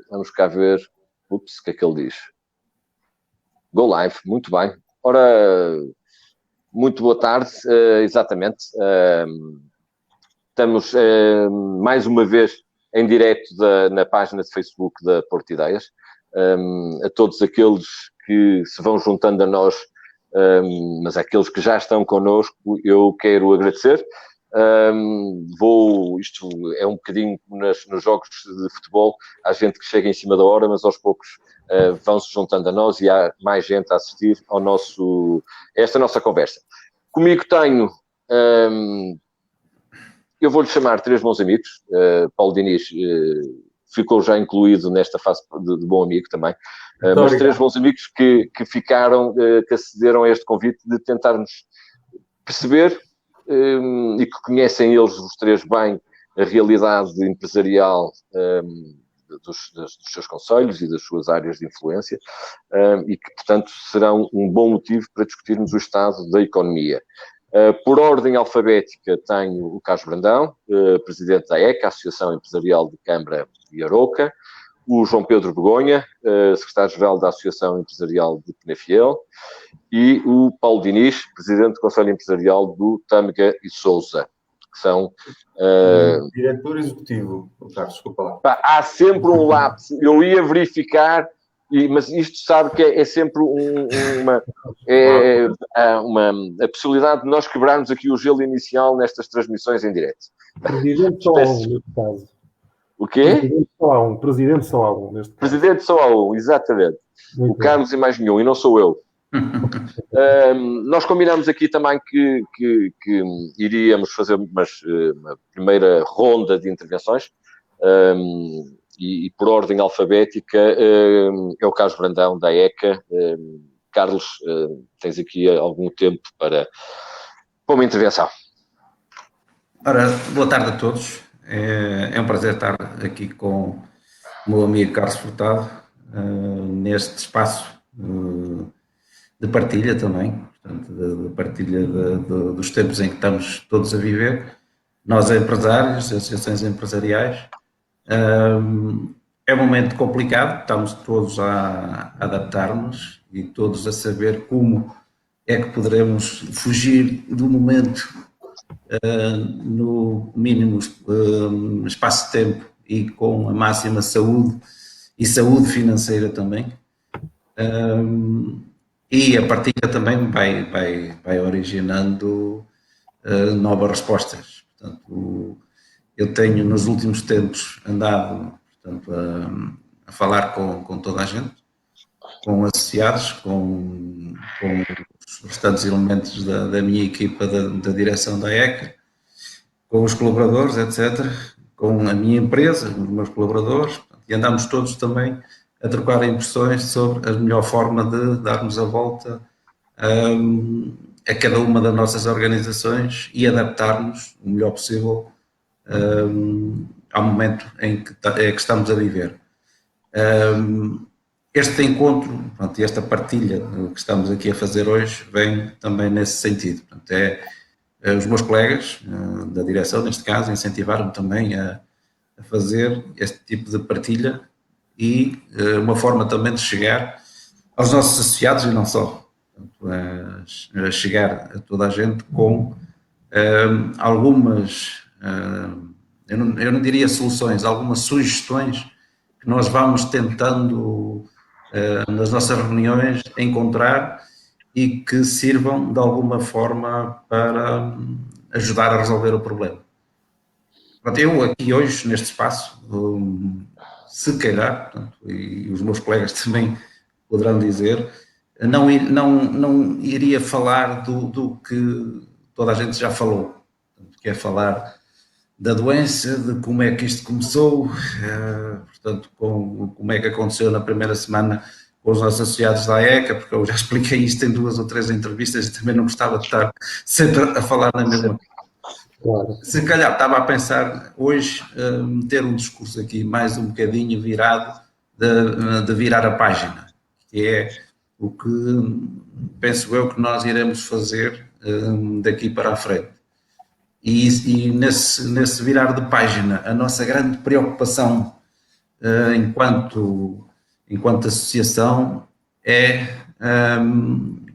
vamos cá ver. Ups, o que é que ele diz? Go live, muito bem. Ora, muito boa tarde, exatamente. Estamos mais uma vez em direto na página de Facebook da Porto Ideias. A todos aqueles que se vão juntando a nós, mas aqueles que já estão connosco, eu quero agradecer. Isto é um bocadinho nos jogos de futebol, há gente que chega em cima da hora, mas aos poucos vão-se juntando a nós e há mais gente a assistir a esta nossa conversa. Comigo tenho, eu vou-lhe chamar três bons amigos. Paulo Diniz ficou já incluído nesta fase de bom amigo também, mas três bons amigos que ficaram, que acederam a este convite de tentarmos perceber e que conhecem eles os três bem a realidade empresarial dos seus concelhos e das suas áreas de influência e que, portanto, serão um bom motivo para discutirmos o estado da economia. Por ordem alfabética, tenho o Carlos Brandão, presidente da ECA, Associação Empresarial de Câmara e Aroca, o João Pedro Begonha, secretário-geral da Associação Empresarial de Penafiel, e o Paulo Diniz, presidente do Conselho Empresarial do Tâmega e Sousa, que são... Diretor executivo, Carlos, desculpa lá. Há sempre um lapso, eu ia verificar, mas isto sabe que é sempre a possibilidade de nós quebrarmos aqui o gelo inicial nestas transmissões em direto. Presidente só há um, neste caso. O quê? Presidente só há um, neste caso. Presidente só há um, exatamente. Muito o Carlos bem. E mais nenhum, e não sou eu. Nós combinámos aqui também que iríamos fazer uma primeira ronda de intervenções e por ordem alfabética é o Carlos Brandão da ECA. Carlos, tens aqui algum tempo para uma intervenção. Ora, boa tarde a todos. É um prazer estar aqui com o meu amigo Carlos Furtado neste espaço de partilha também, portanto, de partilha dos tempos em que estamos todos a viver. Nós, empresários, associações empresariais, é um momento complicado, estamos todos a adaptar-nos e todos a saber como é que poderemos fugir do momento no mínimo espaço de tempo e com a máxima saúde e saúde financeira também. E a partilha também vai originando novas respostas. Portanto, eu tenho nos últimos tempos andado, portanto, a falar com toda a gente, com associados, com os restantes elementos da minha equipa da direção da ECA, com os colaboradores, etc., com a minha empresa, os meus colaboradores, e andamos todos também a trocar impressões sobre a melhor forma de darmos a volta a cada uma das nossas organizações e adaptar-nos o melhor possível ao momento em que estamos a viver. Este encontro, portanto, esta partilha que estamos aqui a fazer hoje vem também nesse sentido. Portanto, os meus colegas da direção, neste caso, incentivaram-me também a fazer este tipo de partilha e uma forma também de chegar aos nossos associados e não só. Portanto, a chegar a toda a gente com algumas, eu não diria soluções, algumas sugestões que nós vamos tentando nas nossas reuniões encontrar e que sirvam de alguma forma para ajudar a resolver o problema. Portanto, eu aqui hoje, neste espaço, se calhar, portanto, e os meus colegas também poderão dizer, não iria falar do que toda a gente já falou, portanto, que é falar da doença, de como é que isto começou, portanto, como é que aconteceu na primeira semana com os nossos associados da ECA, porque eu já expliquei isto em 2 ou 3 entrevistas e também não gostava de estar sempre a falar na mesma. Claro. Se calhar estava a pensar hoje meter um discurso aqui mais um bocadinho virado de virar a página, que é o que penso eu que nós iremos fazer daqui para a frente. E nesse virar de página, a nossa grande preocupação enquanto associação, é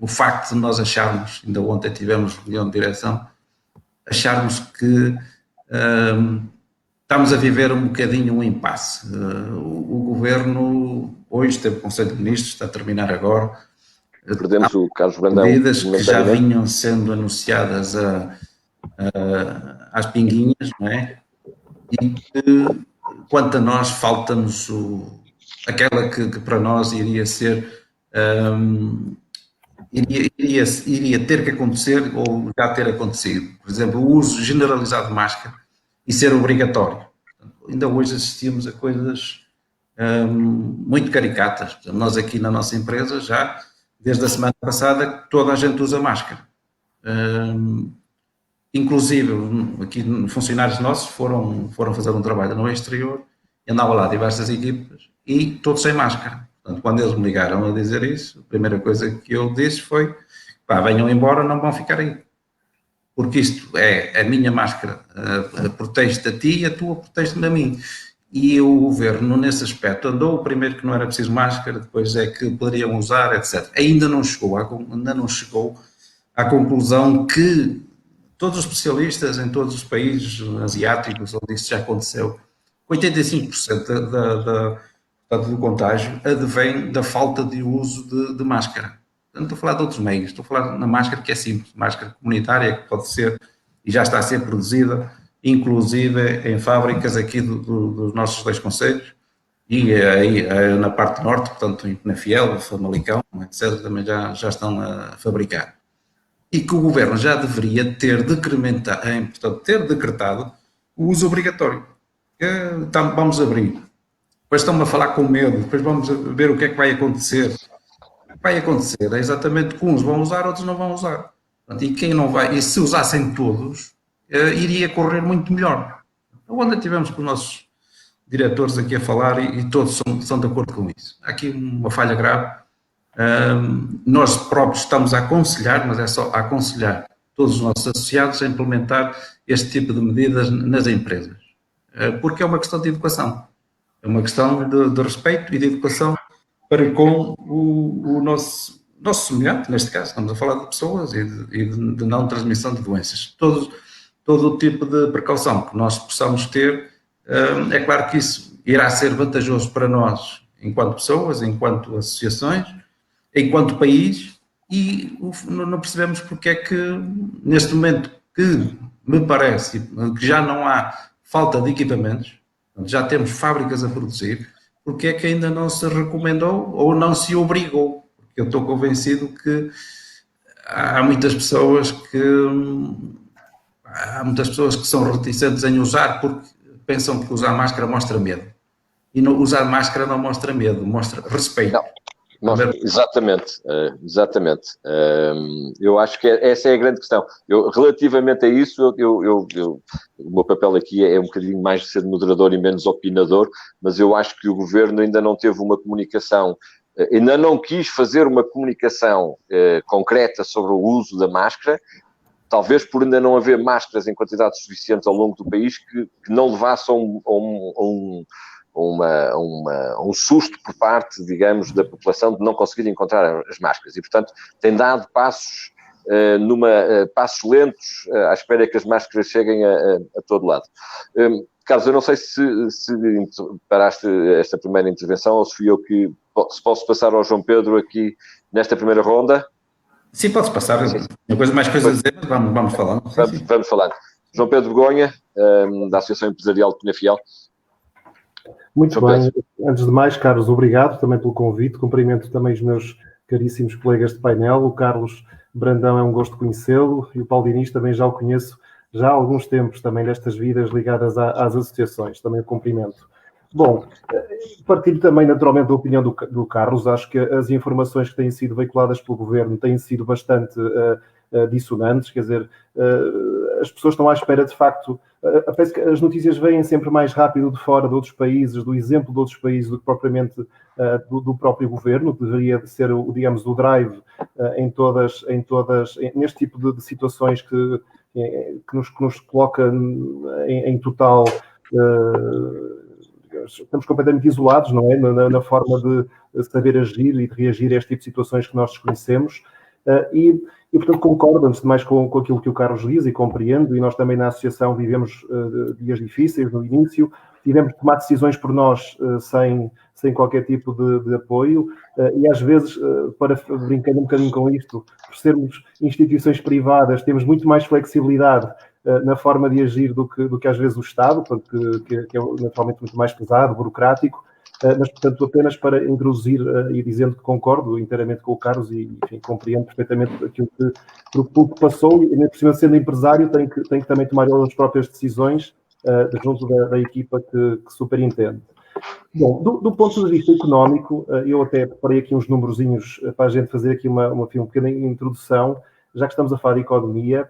o facto de nós acharmos, ainda ontem tivemos reunião de direção, acharmos que estamos a viver um bocadinho um impasse. O Governo hoje teve o Conselho de Ministros, está a terminar agora. Perdemos o Carlos Brandão. Medidas que já vinham sendo anunciadas às pinguinhas, não é? E que, quanto a nós, falta-nos aquela que para nós iria ser, iria ter que acontecer ou já ter acontecido. Por exemplo, o uso generalizado de máscara e ser obrigatório. Ainda hoje assistimos a coisas muito caricatas. Nós aqui na nossa empresa já, desde a semana passada, toda a gente usa máscara. Inclusive, aqui funcionários nossos foram fazer um trabalho no exterior, andavam lá diversas equipas e todos sem máscara. Portanto, quando eles me ligaram a dizer isso, a primeira coisa que eu disse foi: pá, venham embora, não vão ficar aí. Porque isto é a minha máscara, protege-te a ti e a tua protege-me a mim. E o Governo, nesse aspecto, andou primeiro que não era preciso máscara, depois é que poderiam usar, etc. Ainda não chegou à conclusão que todos os especialistas em todos os países asiáticos onde isso já aconteceu, 85% do contágio advém da falta de uso de máscara. Não estou a falar de outros meios, estou a falar na máscara que é simples, máscara comunitária que pode ser e já está a ser produzida, inclusive em fábricas aqui dos nossos 2 concelhos e aí na parte norte, portanto em Penafiel, Famalicão, etc., também já estão a fabricar. E que o Governo já deveria ter decretado o uso obrigatório. Vamos abrir. Depois estão-me a falar com medo, depois vamos ver o que é que vai acontecer. O que vai acontecer é exatamente que uns vão usar, outros não vão usar. E quem não vai, e se usassem todos, iria correr muito melhor. Ontem tivemos com os nossos diretores aqui a falar e todos são de acordo com isso. Há aqui uma falha grave. Nós próprios estamos a aconselhar, mas é só a aconselhar todos os nossos associados a implementar este tipo de medidas nas empresas. Porque é uma questão de educação. É uma questão de respeito e de educação para com o nosso semelhante, neste caso. Estamos a falar de pessoas e de não transmissão de doenças. Todo o tipo de precaução que nós possamos ter, é claro que isso irá ser vantajoso para nós, enquanto pessoas, enquanto associações, enquanto país, e não percebemos porque é que, neste momento, que me parece que já não há falta de equipamentos, já temos fábricas a produzir, porque é que ainda não se recomendou ou não se obrigou? Porque eu estou convencido que há muitas pessoas que são reticentes em usar porque pensam que usar máscara mostra medo. E usar máscara não mostra medo, mostra respeito. Não, exatamente. Eu acho que essa é a grande questão. Relativamente a isso, o meu papel aqui é um bocadinho mais de ser moderador e menos opinador, mas eu acho que o Governo ainda não teve uma comunicação, ainda não quis fazer uma comunicação concreta sobre o uso da máscara, talvez por ainda não haver máscaras em quantidades suficientes ao longo do país que não levasse a um susto por parte, digamos, da população de não conseguir encontrar as máscaras. E, portanto, tem dado passos lentos à espera que as máscaras cheguem a todo lado. Carlos, eu não sei se paraste esta primeira intervenção ou se fui eu que... Se posso passar ao João Pedro aqui nesta primeira ronda? Sim, podes passar. Mais coisas a dizer, vamos falando. Vamos falando. João Pedro Begonha, da Associação Empresarial de Penafiel. Muito bem. Antes de mais, Carlos, obrigado também pelo convite. Cumprimento também os meus caríssimos colegas de painel. O Carlos Brandão é um gosto conhecê-lo e o Paulo Diniz também já o conheço já há alguns tempos também destas vidas ligadas às associações. Também o cumprimento. Bom, partilho também naturalmente da opinião do Carlos. Acho que as informações que têm sido veiculadas pelo Governo têm sido bastante dissonantes, quer dizer, as pessoas estão à espera de facto, parece que as notícias vêm sempre mais rápido de fora de outros países, do exemplo de outros países do que propriamente do próprio Governo, que deveria ser, digamos, o drive neste tipo de situações que nos coloca em total estamos completamente isolados, não é? Na forma de saber agir e de reagir a este tipo de situações que nós desconhecemos. Portanto, concordo, antes de mais, com aquilo que o Carlos diz e compreendo, e nós também na associação vivemos dias difíceis no início, tivemos de tomar decisões por nós sem qualquer tipo de apoio, e às vezes, brincando um bocadinho com isto, por sermos instituições privadas, temos muito mais flexibilidade na forma de agir do que às vezes o Estado, que é naturalmente muito mais pesado, burocrático, mas, portanto, apenas para introduzir e dizendo que concordo inteiramente com o Carlos e, enfim, compreendo perfeitamente aquilo que passou, e, por cima, sendo empresário, tem que também tomar as próprias decisões junto da equipa que superintende. Bom, do ponto de vista económico, eu até preparei aqui uns numerozinhos para a gente fazer aqui uma pequena introdução, já que estamos a falar de economia.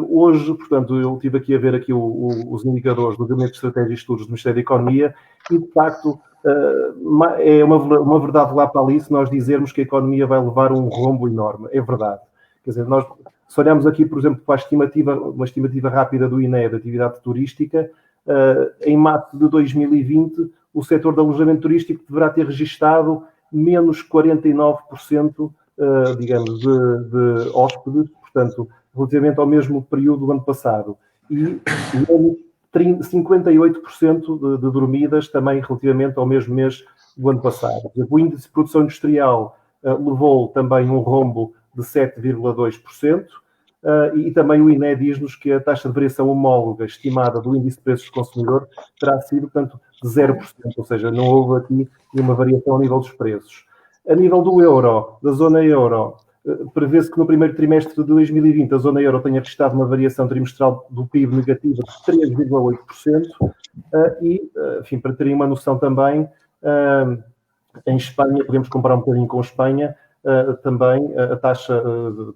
Hoje, portanto, eu estive aqui a ver aqui os indicadores do Gabinete de Estratégia e Estudos do Ministério da Economia e, de facto, é uma verdade lá para ali se nós dizermos que a economia vai levar um rombo enorme. É verdade. Quer dizer, nós, se olharmos aqui, por exemplo, para uma estimativa rápida do INE da atividade turística, em março de 2020, o setor do alojamento turístico deverá ter registado menos 49%, digamos, de hóspedes, portanto, relativamente ao mesmo período do ano passado, e 58% de dormidas também relativamente ao mesmo mês do ano passado. O índice de produção industrial levou também um rombo de 7,2%, e também o INE diz-nos que a taxa de variação homóloga estimada do índice de preços do consumidor terá sido, portanto, de 0%, ou seja, não houve aqui nenhuma variação ao nível dos preços. A nível do euro, da zona euro, prevê-se que no primeiro trimestre de 2020 a zona euro tenha registrado uma variação trimestral do PIB negativa de 3,8%, e, enfim, para terem uma noção também, em Espanha, podemos comparar um bocadinho com a Espanha, também a taxa,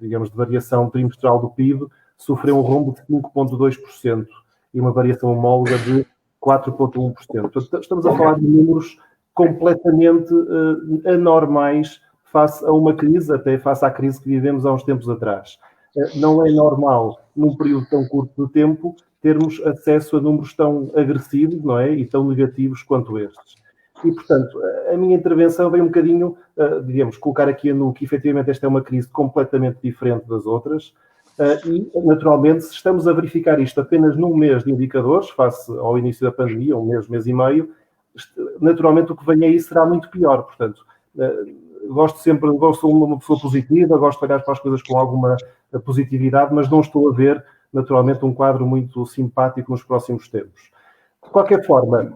digamos, de variação trimestral do PIB sofreu um rombo de 5,2% e uma variação homóloga de 4,1%. Portanto, estamos a falar de números completamente anormais face a uma crise, até face à crise que vivemos há uns tempos atrás. Não é normal, num período tão curto de tempo, termos acesso a números tão agressivos, não é? E tão negativos quanto estes. E, portanto, a minha intervenção vem um bocadinho, digamos, colocar aqui que efetivamente esta é uma crise completamente diferente das outras, e, naturalmente, se estamos a verificar isto apenas num mês de indicadores, face ao início da pandemia, um mês e meio, naturalmente o que vem aí será muito pior. Portanto, sou uma pessoa positiva, gosto de olhar para as coisas com alguma positividade, mas não estou a ver, naturalmente, um quadro muito simpático nos próximos tempos. De qualquer forma,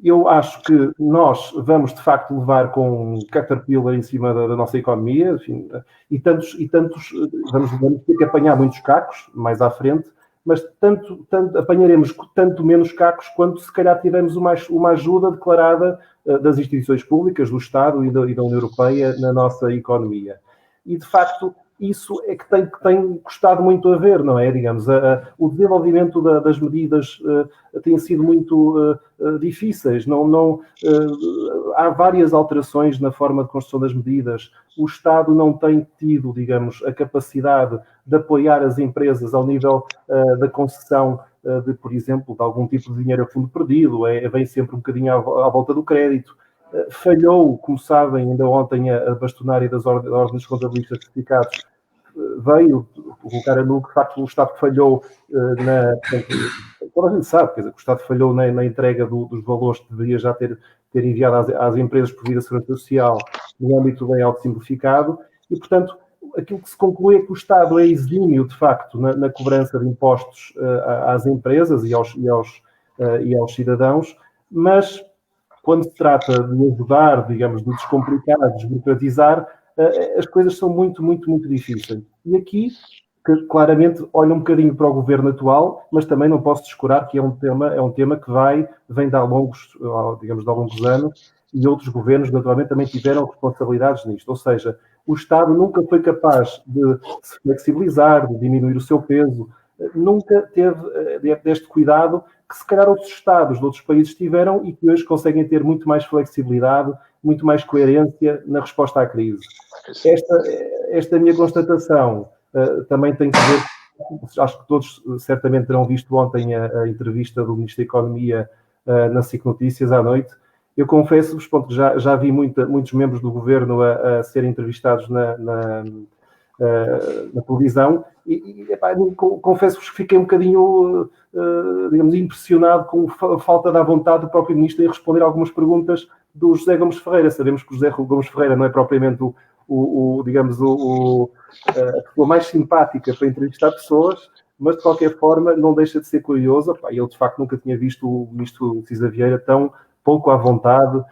eu acho que nós vamos, de facto, levar com um caterpillar em cima da nossa economia, enfim, e tantos vamos ter que apanhar muitos cacos mais à frente, mas apanharemos tanto menos cacos quanto, se calhar, tivermos uma ajuda declarada das instituições públicas, do Estado e da União Europeia na nossa economia. E, de facto, isso é que tem custado muito a ver, não é? Digamos, o desenvolvimento das medidas tem sido muito difíceis. Há várias alterações na forma de construção das medidas. O Estado não tem tido, digamos, a capacidade de apoiar as empresas ao nível da concessão de, por exemplo, de algum tipo de dinheiro a fundo perdido. Vem sempre um bocadinho à volta do crédito. Falhou, como sabem, ainda ontem a bastonária das ordens dos contabilistas certificados veio colocar a nu que, de facto, o Estado falhou toda a gente sabe, quer dizer, que o Estado falhou na entrega dos valores que deveria já ter enviado às empresas por via da Segurança Social no âmbito bem auto-simplificado, e, portanto, aquilo que se conclui é que o Estado é exímio, de facto, na cobrança de impostos às empresas e aos cidadãos, mas quando se trata de ajudar, digamos, de descomplicar, de desburocratizar, as coisas são muito, muito, muito difíceis. E aqui, claramente, olho um bocadinho para o governo atual, mas também não posso descurar que é um tema que vem de há longos anos, e outros governos, naturalmente, também tiveram responsabilidades nisto. Ou seja, o Estado nunca foi capaz de se flexibilizar, de diminuir o seu peso, nunca teve deste cuidado que, se calhar, outros Estados de outros países tiveram e que hoje conseguem ter muito mais flexibilidade, muito mais coerência na resposta à crise. Esta minha constatação também tem que ver acho que todos certamente terão visto ontem a entrevista do Ministro da Economia na SIC Notícias à noite. Eu confesso-vos, que já vi muitos membros do governo a serem entrevistados na televisão e confesso-vos que fiquei um bocadinho, digamos, impressionado com a falta da vontade do próprio Ministro em responder a algumas perguntas do José Gomes Ferreira. Sabemos que o José Gomes Ferreira não é propriamente a pessoa mais simpática para entrevistar pessoas, mas de qualquer forma não deixa de ser curioso. Ele de facto nunca tinha visto o Ministro Cisa Vieira tão pouco à vontade,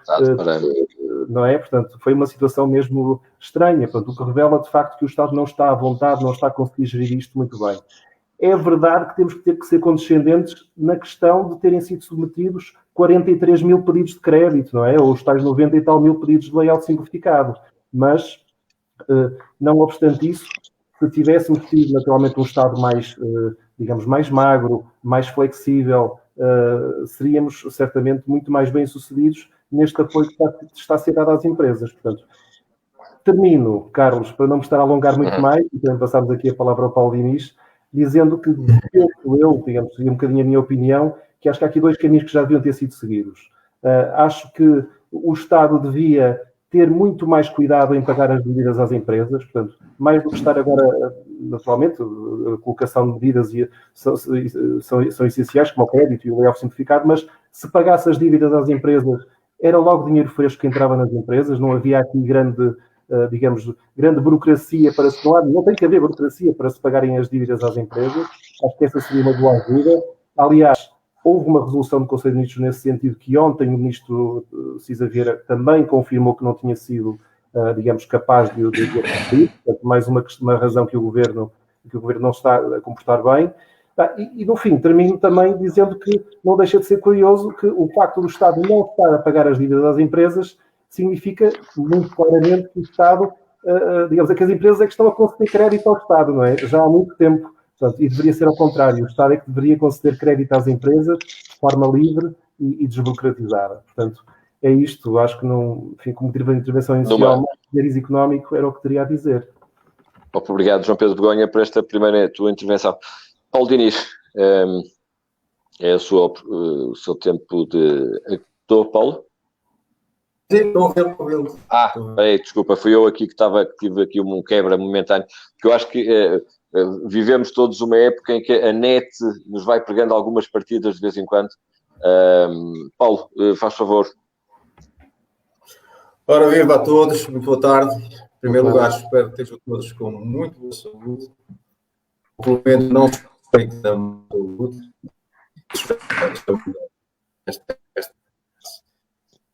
não é? Portanto, foi uma situação mesmo estranha, portanto, o que revela de facto que o Estado não está à vontade, não está a conseguir gerir isto muito bem. É verdade que temos que ter que ser condescendentes na questão de terem sido submetidos 43 mil pedidos de crédito, não é? Ou os tais 90 e tal mil pedidos de layout simplificado. Mas, não obstante isso, se tivéssemos tido naturalmente um Estado mais, digamos, mais magro, mais flexível, seríamos certamente muito mais bem-sucedidos neste apoio que está a ser dado às empresas. Portanto, termino, Carlos, para não me estar a alongar muito mais, e também passamos aqui a palavra ao Paulo Diniz, dizendo que eu, digamos, seria um bocadinho a minha opinião, que acho que há aqui dois caminhos que já deviam ter sido seguidos. Acho que o Estado devia ter muito mais cuidado em pagar as dívidas às empresas, portanto, mais do que estar agora, naturalmente, a colocação de medidas são essenciais, como o crédito e o layoff simplificado, mas se pagasse as dívidas às empresas, era logo dinheiro fresco que entrava nas empresas, não havia aqui grande burocracia para se doar, não tem que haver burocracia para se pagarem as dívidas às empresas, acho que essa seria uma boa ajuda. Aliás, houve uma resolução do Conselho de Ministros nesse sentido, que ontem o Ministro Cisa Vieira também confirmou que não tinha sido, digamos, capaz de cumprir, portanto, mais uma razão que o Governo não está a comportar bem. E no fim, termino também dizendo que não deixa de ser curioso que o facto do Estado não estar a pagar as dívidas às empresas significa muito claramente que o Estado, digamos, que as empresas é que estão a conceder crédito ao Estado, não é? Já há muito tempo. Portanto, e deveria ser ao contrário. O Estado é que deveria conceder crédito às empresas de forma livre e desburocratizada. Portanto, é isto. Acho que, não, enfim, como tive a intervenção inicial, mais nariz económico era o que teria a dizer. Obrigado, João Pedro Begonha, por esta primeira tua intervenção. Paulo Diniz, é o seu tempo de... Estou, Paulo? Sim, estou a ouvir. Desculpa, fui eu aqui que tive aqui um quebra momentâneo, que eu acho que vivemos todos uma época em que a net nos vai pregando algumas partidas de vez em quando. Paulo, faz favor. Ora, viva a todos, muito boa tarde. Em primeiro lugar, espero que estejam todos com muito boa saúde. Pelo menos não respeito da saúde.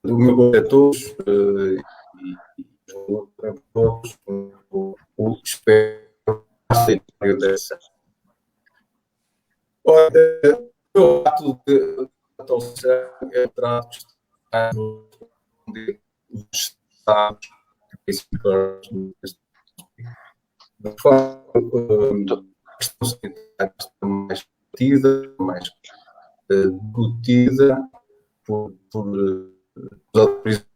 O meu bom a todos e todos o espero dessa. Olha, o ato de é trato que está no Estado de forma mais discutida, mais discutida por autoridades.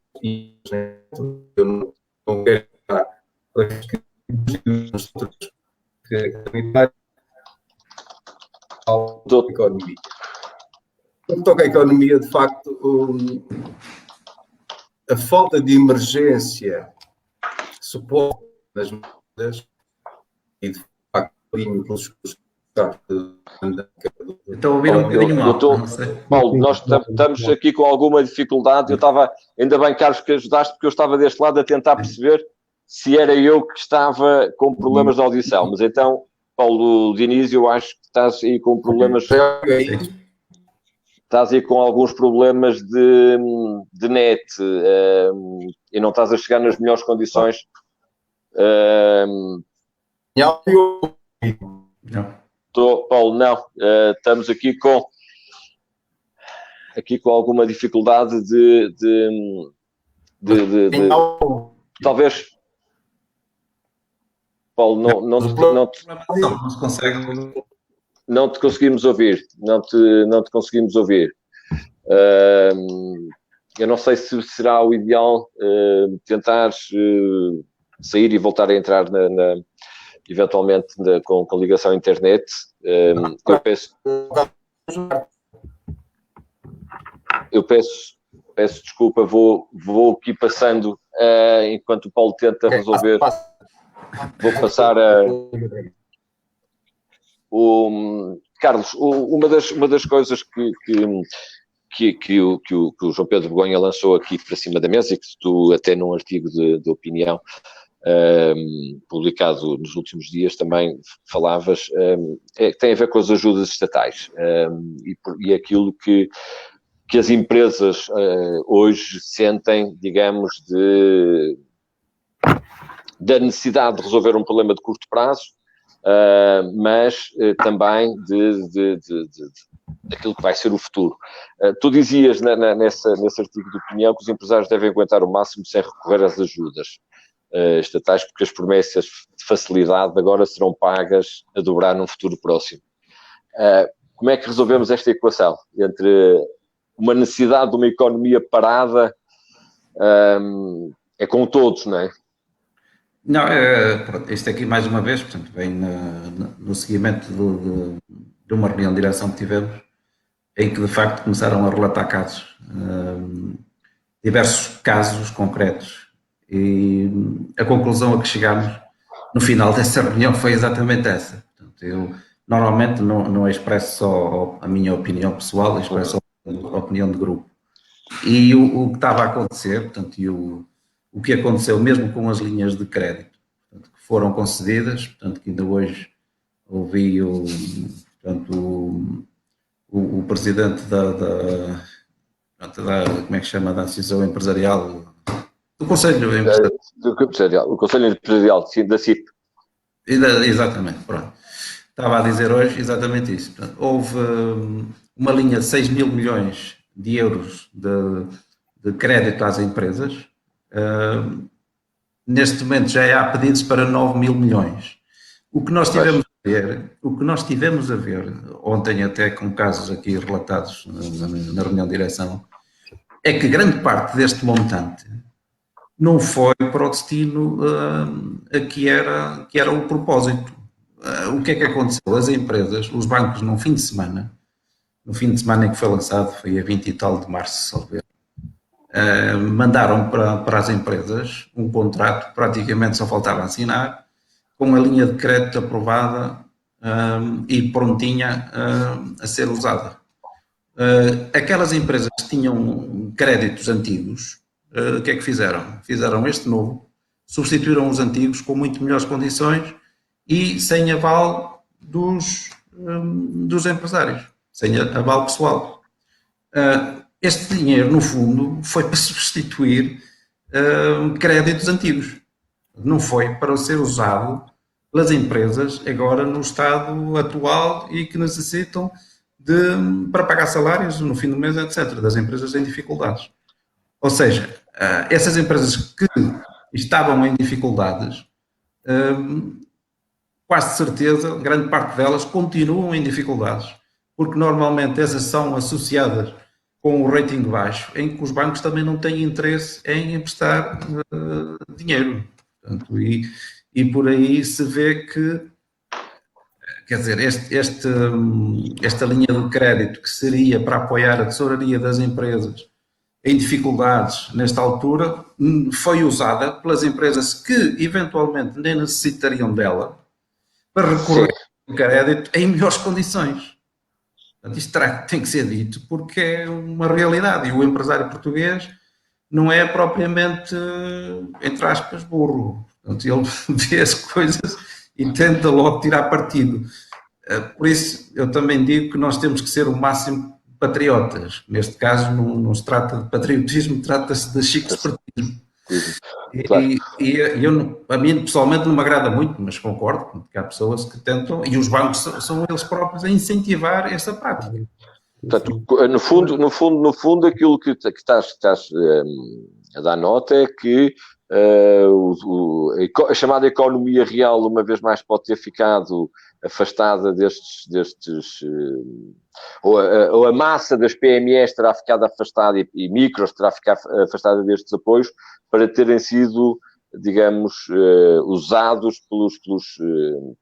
Eu não quero estar para que a economia. Quando toca a economia, de facto, a falta de emergência, suporte das medidas e, de facto, pelos Estou a ouvir um bocadinho mal. Paulo, nós estamos aqui com alguma dificuldade. Eu estava, ainda bem, Carlos, que ajudaste, porque eu estava deste lado a tentar perceber se era eu que estava com problemas de audição. Mas então, Paulo Diniz, eu acho que estás aí com problemas. Estás aí com alguns problemas de net e não estás a chegar nas melhores condições. Não. Paulo, não. Estamos aqui com alguma dificuldade de talvez. Paulo, não te conseguimos ouvir. Não te conseguimos ouvir. Eu não sei se será o ideal tentar sair e voltar a entrar eventualmente com ligação à internet. Eu peço desculpa, vou aqui passando, enquanto o Paulo tenta resolver, vou passar a... Carlos, uma das coisas que o João Pedro Begonha lançou aqui para cima da mesa, e que tu até num artigo de opinião publicado nos últimos dias também falavas, que tem a ver com as ajudas estatais, e aquilo que as empresas hoje sentem, digamos, da necessidade de resolver um problema de curto prazo, mas também daquilo que vai ser o futuro. Tu dizias nesse artigo de opinião que os empresários devem aguentar o máximo sem recorrer às ajudas estatais, porque as promessas de facilidade agora serão pagas a dobrar num futuro próximo. Como é que resolvemos esta equação entre uma necessidade de uma economia parada? É com todos, não é? Não, isto aqui mais uma vez, portanto, vem no seguimento de uma reunião de direção que tivemos, em que de facto começaram a relatar casos, diversos casos concretos, e a conclusão a que chegámos no final dessa reunião foi exatamente essa. Portanto, eu normalmente não expresso só a minha opinião pessoal, expresso a opinião de grupo. E o que estava a acontecer, portanto, e o que aconteceu mesmo com as linhas de crédito, portanto, que foram concedidas, portanto, que ainda hoje ouvi o presidente como é que chama, da Associação Empresarial, do Conselho Empresarial. O Conselho Empresarial, sim, da CIP. Exatamente, pronto. Estava a dizer hoje exatamente isso. Portanto, houve uma linha de 6 mil milhões de euros de crédito às empresas. Neste momento já há pedidos para 9 mil milhões. O que nós tivemos a ver ontem, até com casos aqui relatados na reunião de direção, é que grande parte deste montante não foi para o destino que era o propósito. O que é que aconteceu? As empresas, os bancos, no fim de semana em que foi lançado, foi a 20 e tal de março, salvo, mandaram para as empresas um contrato, praticamente só faltava assinar, com a linha de crédito aprovada e prontinha a ser usada. Aquelas empresas que tinham créditos antigos, o que é que fizeram? Fizeram este novo, substituíram os antigos com muito melhores condições e sem aval dos empresários, sem aval pessoal. Este dinheiro, no fundo, foi para substituir créditos antigos. Não foi para ser usado pelas empresas agora no estado atual e que necessitam para pagar salários no fim do mês, etc., das empresas em dificuldades. Ou seja, essas empresas que estavam em dificuldades, quase de certeza, grande parte delas continuam em dificuldades, porque normalmente essas são associadas com o rating baixo, em que os bancos também não têm interesse em emprestar dinheiro. Portanto, e por aí se vê que, quer dizer, esta linha de crédito que seria para apoiar a tesouraria das empresas em dificuldades nesta altura, foi usada pelas empresas que eventualmente nem necessitariam dela para recorrer ao crédito em melhores condições. Portanto, isto tem que ser dito porque é uma realidade e o empresário português não é propriamente, entre aspas, burro. Portanto, ele vê as coisas e tenta logo tirar partido. Por isso, eu também digo que nós temos que ser o máximo patriotas. Neste caso, não se trata de patriotismo, trata-se de chico-espertismo. A mim, pessoalmente, não me agrada muito, mas concordo que há pessoas que tentam, e os bancos são eles próprios a incentivar essa prática. Portanto, no fundo, aquilo que estás a dar nota é que a chamada economia real, uma vez mais, pode ter ficado afastada ou a massa das PMEs terá ficado afastada e micros terá ficado afastada destes apoios para terem sido digamos, usados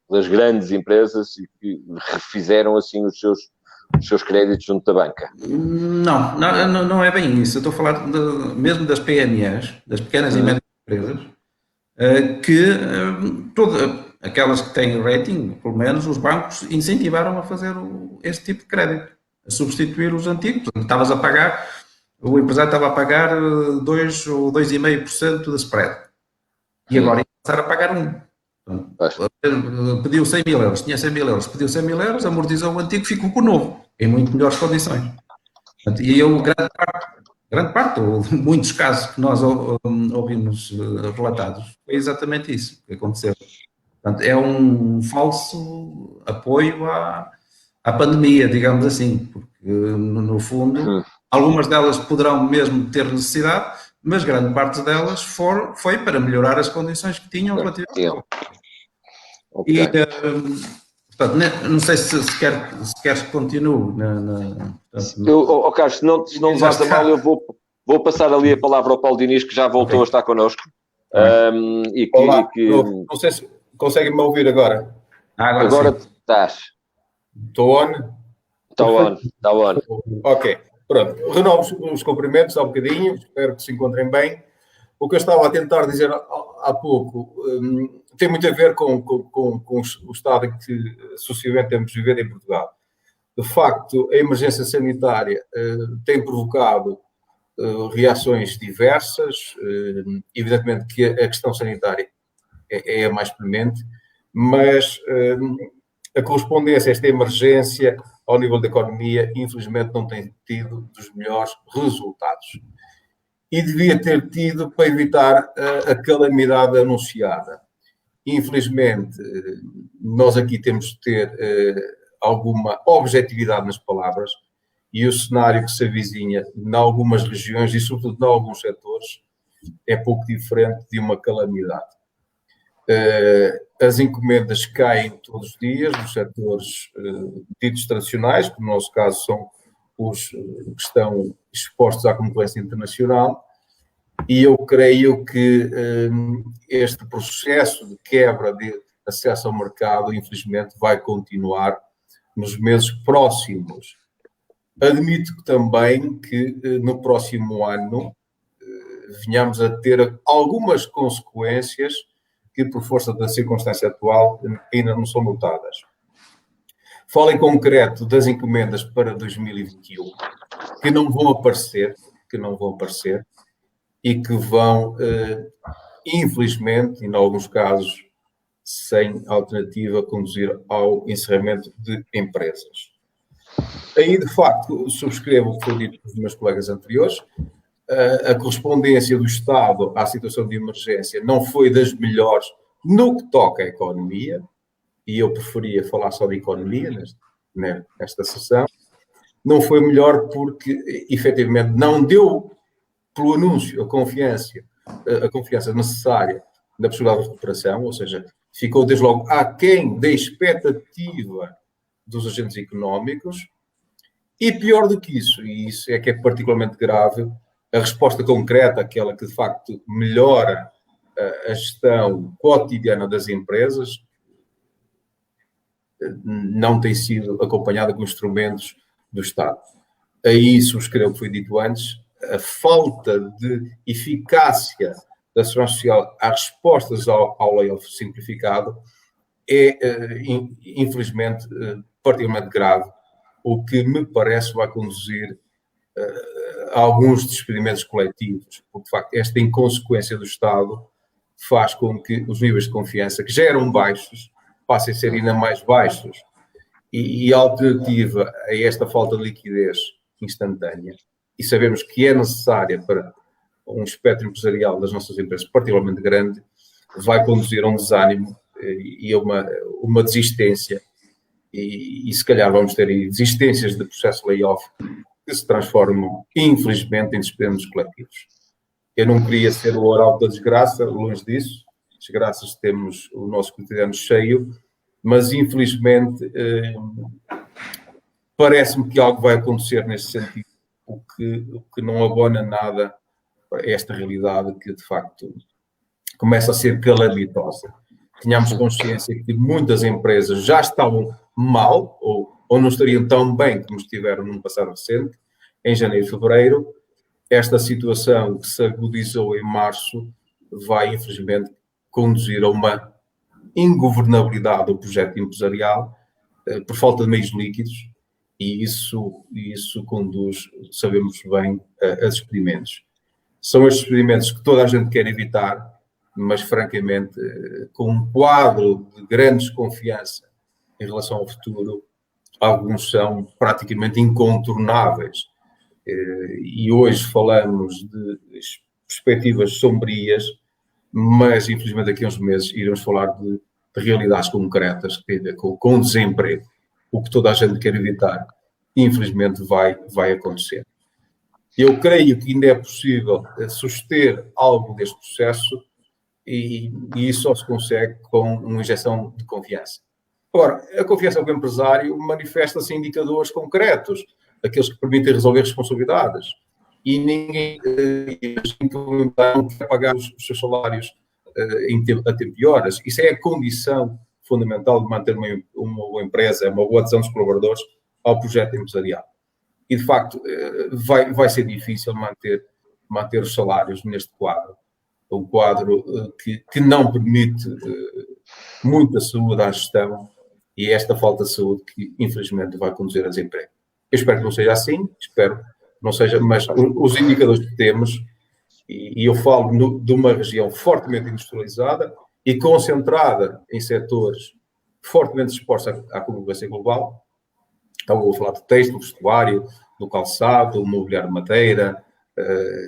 pelas grandes empresas e que refizeram assim os seus créditos junto da banca? Não é bem isso. Eu estou a falar mesmo das PMEs, das pequenas e médias empresas, que aquelas que têm rating, pelo menos os bancos incentivaram a fazer este tipo de crédito, a substituir os antigos. Portanto, o empresário estava a pagar 2 ou 2,5% de spread. E agora ia passar a pagar 1. Portanto, pediu 100 mil euros, tinha 100 mil euros, pediu 100 mil euros, amortizou o antigo, ficou com o novo, em muito melhores condições. Portanto, e grande parte, ou muitos casos que nós ouvimos relatados, foi exatamente isso que aconteceu. Portanto, é um falso apoio à pandemia, digamos assim, porque, no fundo, algumas delas poderão mesmo ter necessidade, mas grande parte delas foi para melhorar as condições que tinham relativamente. Okay. E, portanto, não sei se queres que continue. Carlos, se não levares a mal, eu vou passar ali a palavra ao Paulo Diniz, que já voltou a estar connosco. Olá, não sei se conseguem-me ouvir agora. Agora estás. Estou on? Está on. Ok, pronto. Renovo os cumprimentos há um bocadinho, espero que se encontrem bem. O que eu estava a tentar dizer há pouco tem muito a ver com o estado em que socialmente temos de viver em Portugal. De facto, a emergência sanitária tem provocado reações diversas. Evidentemente que a questão sanitária é a mais premente, mas a correspondência a esta emergência ao nível da economia, infelizmente, não tem tido dos melhores resultados. E devia ter tido para evitar a calamidade anunciada. Infelizmente, nós aqui temos de ter alguma objetividade nas palavras e o cenário que se avizinha em algumas regiões e, sobretudo, em alguns setores, é pouco diferente de uma calamidade. As encomendas caem todos os dias nos setores ditos tradicionais, que no nosso caso são os que estão expostos à concorrência internacional, e eu creio que este processo de quebra de acesso ao mercado, infelizmente, vai continuar nos meses próximos. Admito também que no próximo ano venhamos a ter algumas consequências que, por força da circunstância atual, ainda não são notadas. Falo em concreto das encomendas para 2021, que não vão aparecer, e que vão, infelizmente, e em alguns casos, sem alternativa, conduzir ao encerramento de empresas. Aí, de facto, subscrevo o que foi dito pelos meus colegas anteriores. A correspondência do Estado à situação de emergência não foi das melhores no que toca à economia, e eu preferia falar só de economia nesta sessão. Não foi melhor porque, efetivamente, não deu pelo anúncio a confiança necessária na possibilidade de recuperação, ou seja, ficou desde logo aquém da expectativa dos agentes económicos, e pior do que isso, e isso é que é particularmente grave, a resposta concreta, aquela que de facto melhora a gestão cotidiana das empresas, não tem sido acompanhada com instrumentos do Estado. Aí subscrevo o que foi dito antes, a falta de eficácia da Segurança Social às respostas ao layoff simplificado é, infelizmente, particularmente grave, o que me parece vai conduzir a alguns despedimentos coletivos, porque, de facto, esta inconsequência do Estado faz com que os níveis de confiança, que já eram baixos, passem a ser ainda mais baixos. E a alternativa a esta falta de liquidez instantânea, e sabemos que é necessária para um espectro empresarial das nossas empresas particularmente grande, vai conduzir a um desânimo e a uma desistência. E se calhar vamos ter aí desistências de processo de layoff que se transformam, infelizmente, em despedimentos coletivos. Eu não queria ser o oral da desgraça, longe disso. Desgraças temos o nosso cotidiano cheio, mas infelizmente parece-me que algo vai acontecer nesse sentido, o que não abona nada a esta realidade que de facto começa a ser calamitosa. Tínhamos consciência que muitas empresas já estavam mal ou não estariam tão bem como estiveram no passado recente, em janeiro e fevereiro. Esta situação que se agudizou em março vai, infelizmente, conduzir a uma ingovernabilidade do projeto empresarial por falta de meios líquidos, e isso conduz, sabemos bem, a despedimentos. São estes despedimentos que toda a gente quer evitar, mas, francamente, com um quadro de grande desconfiança em relação ao futuro, alguns são praticamente incontornáveis. E hoje falamos de perspectivas sombrias, mas, infelizmente, daqui a uns meses iremos falar de realidades concretas que têm a ver com desemprego. O que toda a gente quer evitar, infelizmente, vai acontecer. Eu creio que ainda é possível suster algo deste processo, e isso só se consegue com uma injeção de confiança. Agora, a confiança do empresário manifesta-se em indicadores concretos, aqueles que permitem resolver responsabilidades. E ninguém não quer pagar os seus salários a tempo e horas. Isso é a condição fundamental de manter uma boa empresa, uma boa adesão dos colaboradores ao projeto empresarial. E, de facto, vai ser difícil manter os salários neste quadro. Um quadro que não permite muita saúde à gestão, e é esta falta de saúde que, infelizmente, vai conduzir a desemprego. Eu espero que não seja assim, espero que não seja, mas os indicadores que temos, e eu falo de uma região fortemente industrializada e concentrada em setores fortemente expostos à concorrência global. Então, vou falar de têxtil, vestuário, do calçado, do mobiliário de madeira,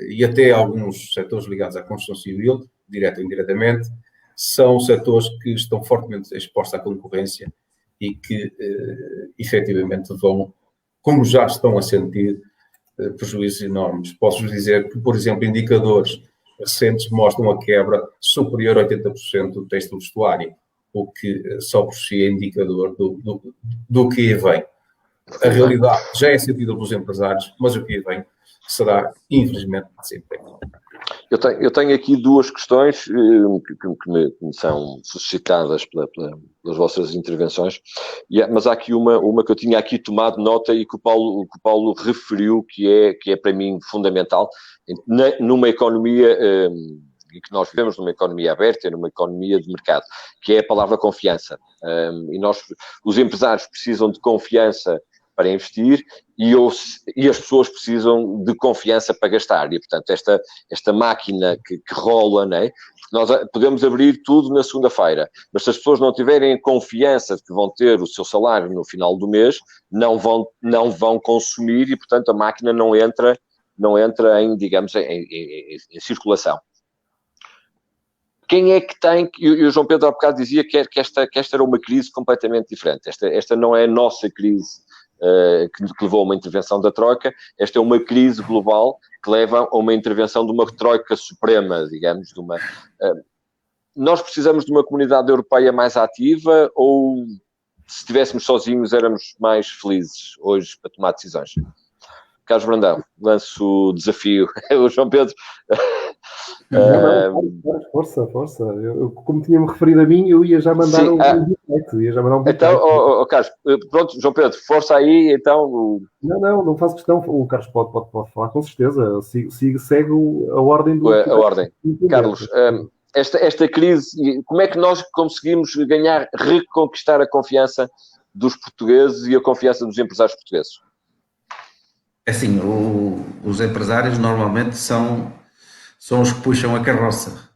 e até alguns setores ligados à construção civil, direta ou indiretamente, são setores que estão fortemente expostos à concorrência e que, efetivamente, vão, como já estão a sentir, prejuízos enormes. Posso-vos dizer que, por exemplo, indicadores recentes mostram a quebra superior a 80% do têxtil vestuário, o que só por si é indicador do que aí vem. A realidade já é sentida pelos empresários, mas o que aí vem será, infelizmente, desemprego. Eu tenho aqui duas questões que me são suscitadas pelas vossas intervenções, mas há aqui uma que eu tinha aqui tomado nota e que o Paulo referiu, que é para mim fundamental, numa economia, e que nós vivemos numa economia aberta, numa economia de mercado, que é a palavra confiança. E os empresários precisam de confiança para investir e as pessoas precisam de confiança para gastar. E, portanto, esta máquina que rola, não é? Nós podemos abrir tudo na segunda-feira, mas se as pessoas não tiverem confiança de que vão ter o seu salário no final do mês, não vão consumir e, portanto, a máquina não entra em, digamos, em circulação. Quem é que tem... E o João Pedro há bocado dizia que esta era uma crise completamente diferente. Esta não é a nossa crise que levou a uma intervenção da Troika. Esta é uma crise global que leva a uma intervenção de uma Troika suprema, digamos, nós precisamos de uma comunidade europeia mais ativa ou, se estivéssemos sozinhos, éramos mais felizes hoje para tomar decisões? Carlos Brandão, lanço o desafio. O João Pedro... Força. Eu, como tinha-me referido a mim, eu ia já mandar um bitite. Então, Carlos, pronto, João Pedro, força aí, então... Não faço questão. O Carlos pode falar com certeza. Segue a ordem do... A ordem. Carlos, esta crise, como é que nós conseguimos reconquistar a confiança dos portugueses e a confiança dos empresários portugueses? Assim, os empresários normalmente são os que puxam a carroça.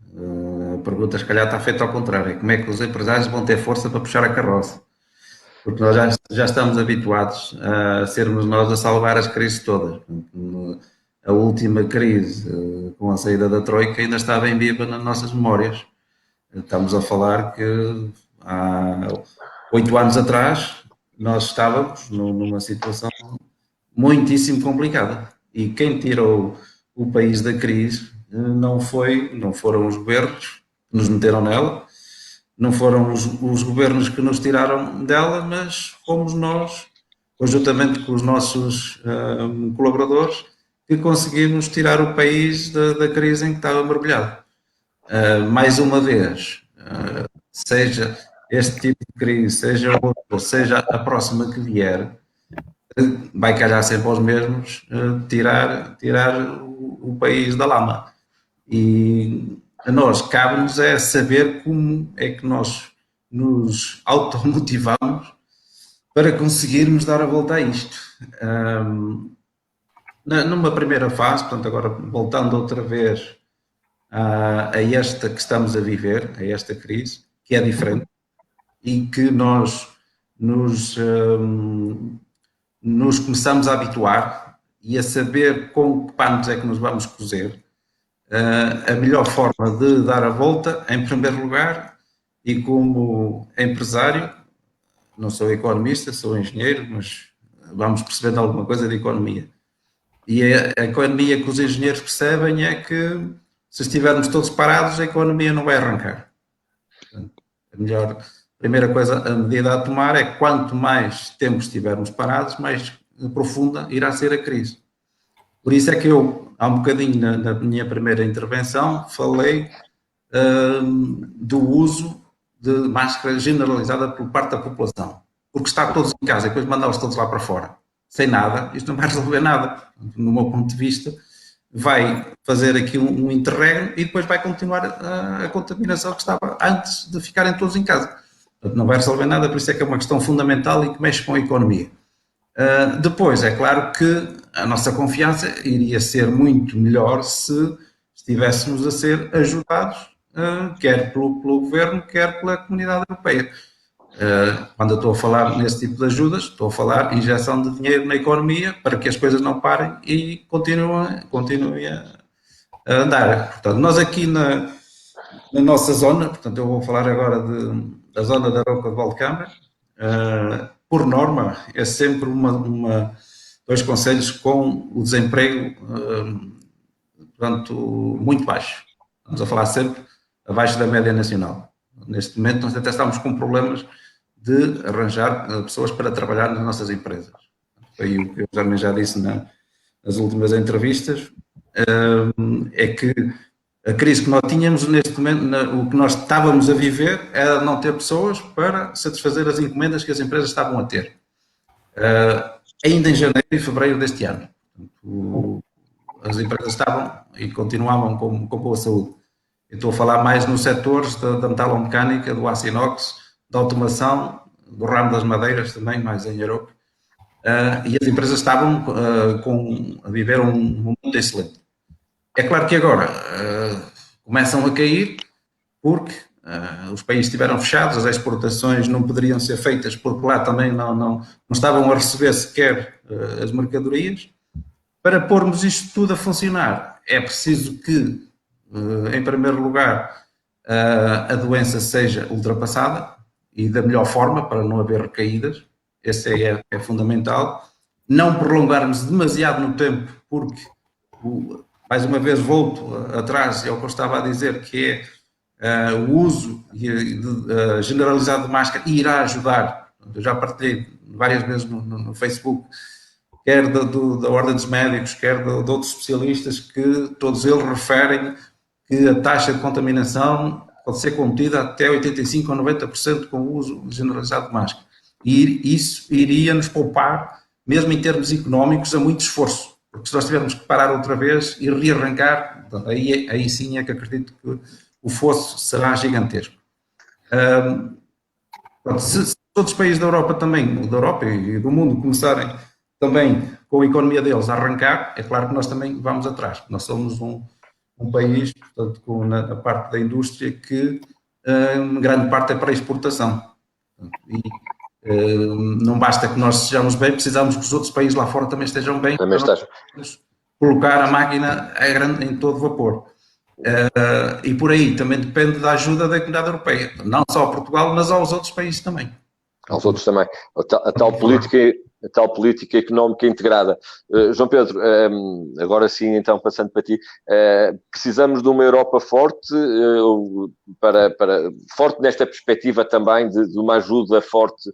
A pergunta, se calhar, está feita ao contrário. Como é que os empresários vão ter força para puxar a carroça? Porque nós já estamos habituados a sermos nós a salvar as crises todas. A última crise, com a saída da Troika, ainda está bem viva nas nossas memórias. Estamos a falar que há 8 anos atrás nós estávamos numa situação muitíssimo complicada. E quem tirou o país da crise não foram os governos que nos meteram nela, não foram os governos que nos tiraram dela, mas fomos nós, conjuntamente com os nossos colaboradores, que conseguimos tirar o país da crise em que estava mergulhado. mais uma vez, seja este tipo de crise, seja outra, ou seja a próxima que vier, vai calhar sempre aos mesmos tirar o país da lama. E a nós cabe-nos é saber como é que nós nos automotivamos para conseguirmos dar a volta a isto. Numa primeira fase, portanto, agora voltando outra vez a esta que estamos a viver, a esta crise, que é diferente, e que nós nos começamos a habituar e a saber com que panos é que nos vamos cozer. A melhor forma de dar a volta, em primeiro lugar, e como empresário, não sou economista, sou engenheiro, mas vamos percebendo alguma coisa de economia. E a economia que os engenheiros percebem é que se estivermos todos parados, a economia não vai arrancar. Portanto, a primeira coisa, a medida a tomar é quanto mais tempo estivermos parados, mais profunda irá ser a crise. Por isso é que eu, há um bocadinho na minha primeira intervenção, falei do uso de máscara generalizada por parte da população. Porque estar todos em casa e depois mandá-los todos lá para fora, sem nada, isto não vai resolver nada. No meu ponto de vista, vai fazer aqui um interregno e depois vai continuar a contaminação que estava antes de ficarem todos em casa. Portanto, não vai resolver nada, por isso é que é uma questão fundamental e que mexe com a economia. Depois, é claro que a nossa confiança iria ser muito melhor se estivéssemos a ser ajudados, quer pelo governo, quer pela comunidade europeia. Quando eu estou a falar nesse tipo de ajudas, estou a falar injeção de dinheiro na economia para que as coisas não parem e continuem a andar. Portanto, nós aqui na nossa zona, portanto, eu vou falar agora da zona da Arouca de Valcambra, por norma, é sempre dois concelhos com o desemprego portanto, muito baixo. Estamos a falar sempre abaixo da média nacional. Neste momento, nós até estamos com problemas de arranjar pessoas para trabalhar nas nossas empresas. Foi o que eu também já disse nas últimas entrevistas, é que a crise que nós tínhamos neste momento, o que nós estávamos a viver era não ter pessoas para satisfazer as encomendas que as empresas estavam a ter. Ainda em janeiro e fevereiro deste ano. As empresas estavam e continuavam com boa saúde. Eu estou a falar mais nos setores da metalomecânica, do aço inox, da automação, do ramo das madeiras também, mais em Arouca. E as empresas estavam a viver um momento excelente. É claro que agora começam a cair porque os países estiveram fechados, as exportações não poderiam ser feitas porque lá também não estavam a receber sequer as mercadorias. Para pormos isto tudo a funcionar, é preciso que, em primeiro lugar, a doença seja ultrapassada e da melhor forma, para não haver recaídas. Esse é fundamental. Não prolongarmos demasiado no tempo, porque, mais uma vez, volto atrás ao que eu estava a dizer, que é o uso generalizado de máscara irá ajudar. Eu já partilhei várias vezes no Facebook, quer da Ordem dos Médicos, quer de outros especialistas, que todos eles referem que a taxa de contaminação pode ser contida até 85% ou 90% com o uso generalizado de máscara. E isso iria nos poupar, mesmo em termos económicos, a muito esforço. Porque se nós tivermos que parar outra vez e rearrancar, aí sim é que acredito que o fosso será gigantesco. Se todos os países da Europa também, da Europa e do mundo, começarem também com a economia deles a arrancar, é claro que nós também vamos atrás. Nós somos um país, portanto, na parte da indústria que grande parte é para exportação. E não basta que nós estejamos bem, precisamos que os outros países lá fora também estejam bem. Também estás. Colocar a máquina em todo vapor. E por aí também depende da ajuda da comunidade europeia. Não só a Portugal, mas aos outros países também. Aos outros também. A tal política económica integrada. João Pedro, agora sim, então, passando para ti, precisamos de uma Europa forte, forte nesta perspectiva também de uma ajuda forte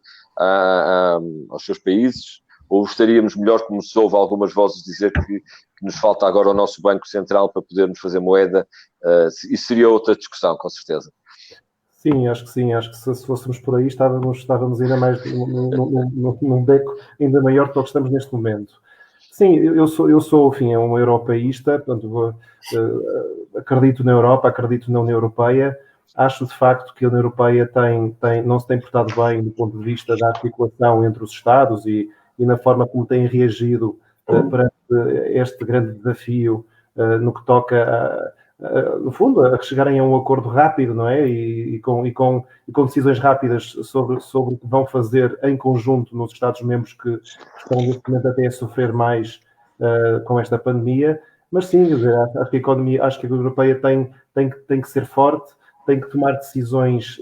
aos seus países, ou estaríamos melhor, como se houve algumas vozes dizer que nos falta agora o nosso Banco Central para podermos fazer moeda? Isso seria outra discussão, com certeza. Sim, acho que se fôssemos por aí estávamos ainda mais num beco ainda maior que o que estamos neste momento. Sim, eu sou enfim, um europeísta, portanto, acredito na Europa, acredito na União Europeia. Acho, de facto, que a União Europeia não se tem portado bem do ponto de vista da articulação entre os Estados e na forma como tem reagido perante este grande desafio no que toca, no fundo, a chegarem a um acordo rápido, não é? E com decisões rápidas sobre o que vão fazer em conjunto nos Estados-membros que estão, neste momento, até a sofrer mais com esta pandemia. Mas sim, quer dizer, acho que a economia, acho que a União Europeia tem que ser forte, tem que tomar decisões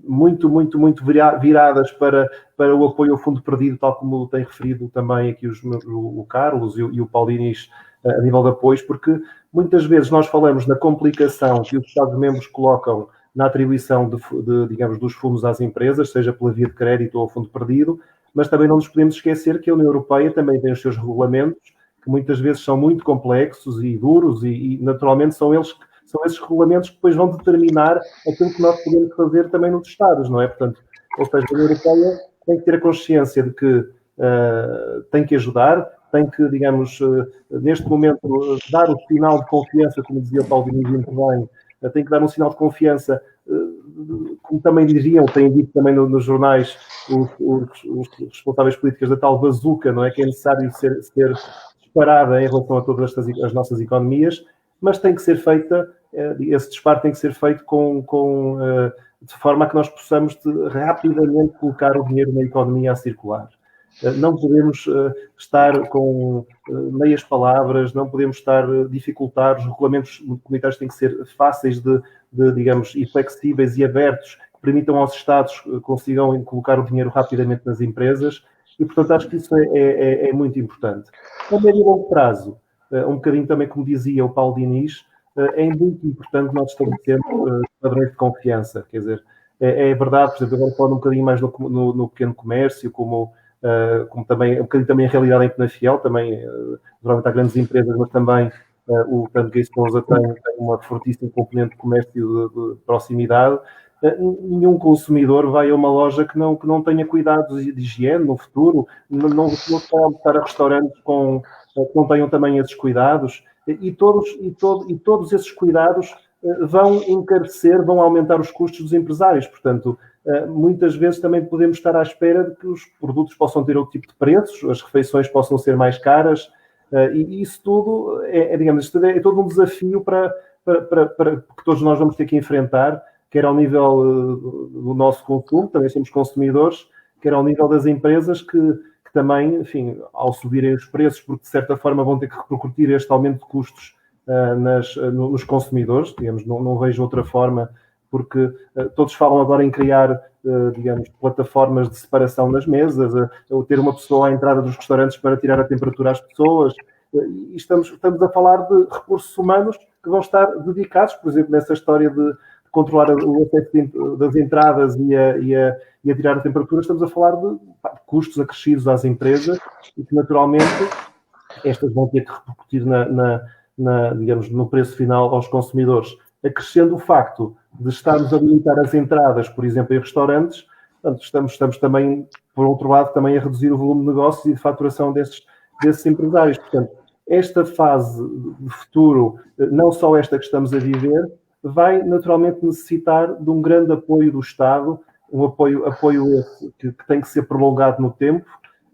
muito viradas para o apoio ao fundo perdido, tal como tem referido também aqui o Carlos e o Paulo Diniz a nível de apoios, porque muitas vezes nós falamos na complicação que os Estados-membros colocam na atribuição digamos, dos fundos às empresas, seja pela via de crédito ou fundo perdido, mas também não nos podemos esquecer que a União Europeia também tem os seus regulamentos, que muitas vezes são muito complexos e duros e naturalmente são esses regulamentos que depois vão determinar aquilo que nós podemos fazer também nos Estados, não é? Portanto, ou seja, a União Europeia tem que ter a consciência de que tem que ajudar, tem que, digamos, neste momento, dar o sinal de confiança, como dizia o Paulo Diniz muito bem, tem que dar um sinal de confiança, como também têm dito também nos jornais os responsáveis políticos da tal bazuca, não é? Que é necessário ser disparada em relação a todas as nossas economias, mas tem que ser feita, esse disparo tem que ser feito de forma a que nós possamos rapidamente colocar o dinheiro na economia a circular. Não podemos estar com meias palavras, não podemos dificultar, os regulamentos comunitários têm que ser fáceis digamos, e flexíveis e abertos, que permitam aos Estados consigam colocar o dinheiro rapidamente nas empresas e, portanto, acho que isso é muito importante. A médio e longo prazo, um bocadinho também, como dizia o Paulo Diniz, é muito importante nós estabelecermos padrões de confiança, quer dizer, é verdade, por exemplo, agora falando um bocadinho mais no pequeno comércio, como também, um bocadinho também a realidade em Penafiel, também, geralmente há grandes empresas, mas também o Gay Sousa tem uma fortíssima componente de comércio de proximidade. Nenhum consumidor vai a uma loja que não tenha cuidados de higiene no futuro, não se vai almoçar a restaurantes que não tenham também esses cuidados, e todos esses cuidados vão encarecer, vão aumentar os custos dos empresários. Portanto, muitas vezes também podemos estar à espera de que os produtos possam ter outro tipo de preços, as refeições possam ser mais caras, e isso tudo digamos, é todo um desafio para que todos nós vamos ter que enfrentar, quer ao nível do nosso consumo, também somos consumidores, quer ao nível das empresas que também, enfim, ao subirem os preços, porque de certa forma vão ter que repercutir este aumento de custos nos consumidores, digamos, não vejo outra forma, porque todos falam agora em criar, digamos, plataformas de separação nas mesas, ou ter uma pessoa à entrada dos restaurantes para tirar a temperatura às pessoas, e estamos a falar de recursos humanos que vão estar dedicados, por exemplo, nessa história de controlar o acesso das entradas e a tirar a temperatura, estamos a falar de custos acrescidos às empresas e que, naturalmente, estas vão ter que repercutir digamos, no preço final aos consumidores. Acrescendo o facto de estarmos a limitar as entradas, por exemplo, em restaurantes, portanto, estamos também, por outro lado, também a reduzir o volume de negócios e de faturação desses empresários. Portanto, esta fase de futuro, não só esta que estamos a viver, vai naturalmente necessitar de um grande apoio do Estado, um apoio esse que tem que ser prolongado no tempo,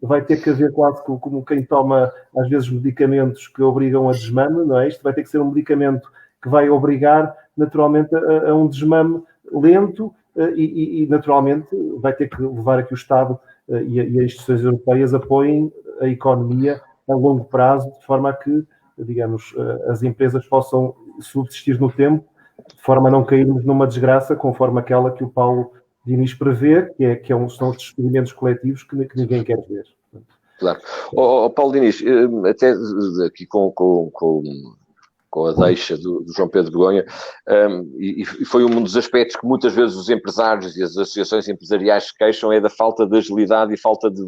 vai ter que haver quase como quem toma, às vezes, medicamentos que obrigam a desmame, não é? Isto vai ter que ser um medicamento que vai obrigar, naturalmente, a um desmame lento e, naturalmente, vai ter que levar a que o Estado e as instituições europeias apoiem a economia a longo prazo, de forma a que, digamos, as empresas possam subsistir no tempo, de forma a não cairmos numa desgraça conforme aquela que o Paulo Diniz prevê, são os despedimentos coletivos que ninguém quer ver. Claro. Paulo Diniz, até aqui com com a deixa do João Pedro Begonha, e foi um dos aspectos que muitas vezes os empresários e as associações empresariais se queixam, é da falta de agilidade e falta de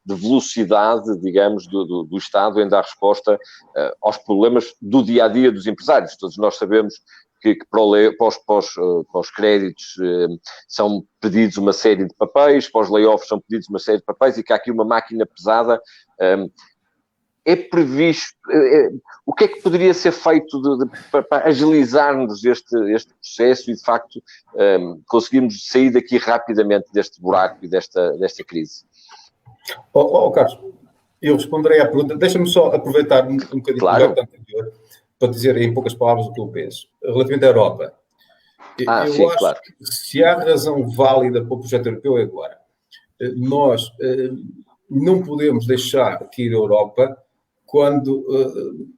velocidade, digamos, do Estado em dar resposta aos problemas do dia-a-dia dos empresários. Todos nós sabemos que para os créditos são pedidos uma série de papéis, para os layoffs são pedidos uma série de papéis, e que há aqui uma máquina pesada. É previsto, o que é que poderia ser feito para agilizarmos este processo e, de facto, conseguirmos sair daqui rapidamente deste buraco e desta crise? Carlos, eu responderei à pergunta. Deixa-me só aproveitar um bocadinho claro. Anterior para dizer em poucas palavras o que eu penso. Relativamente à Europa, eu acho claro. que se há razão válida para o projeto europeu é agora. Nós não podemos deixar que a Europa, quando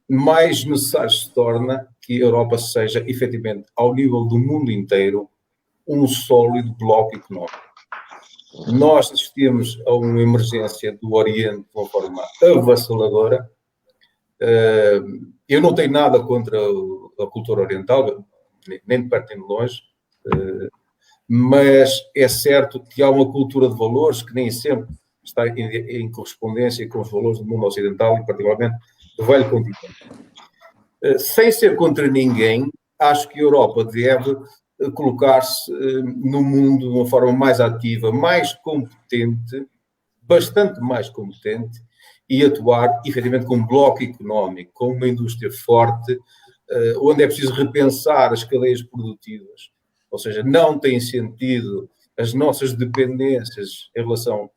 mais necessário se torna que a Europa seja, efetivamente, ao nível do mundo inteiro, um sólido bloco económico. Nós assistimos a uma emergência do Oriente de uma forma avassaladora. Eu não tenho nada contra a cultura oriental, nem de perto nem de longe, mas é certo que há uma cultura de valores que nem sempre está em correspondência com os valores do mundo ocidental e particularmente do velho continente. Sem ser contra ninguém, acho que a Europa deve colocar-se no mundo de uma forma mais ativa, mais competente, bastante mais competente, e atuar efetivamente com um bloco económico, com uma indústria forte, onde é preciso repensar as cadeias produtivas. Ou seja, não tem sentido as nossas dependências em relação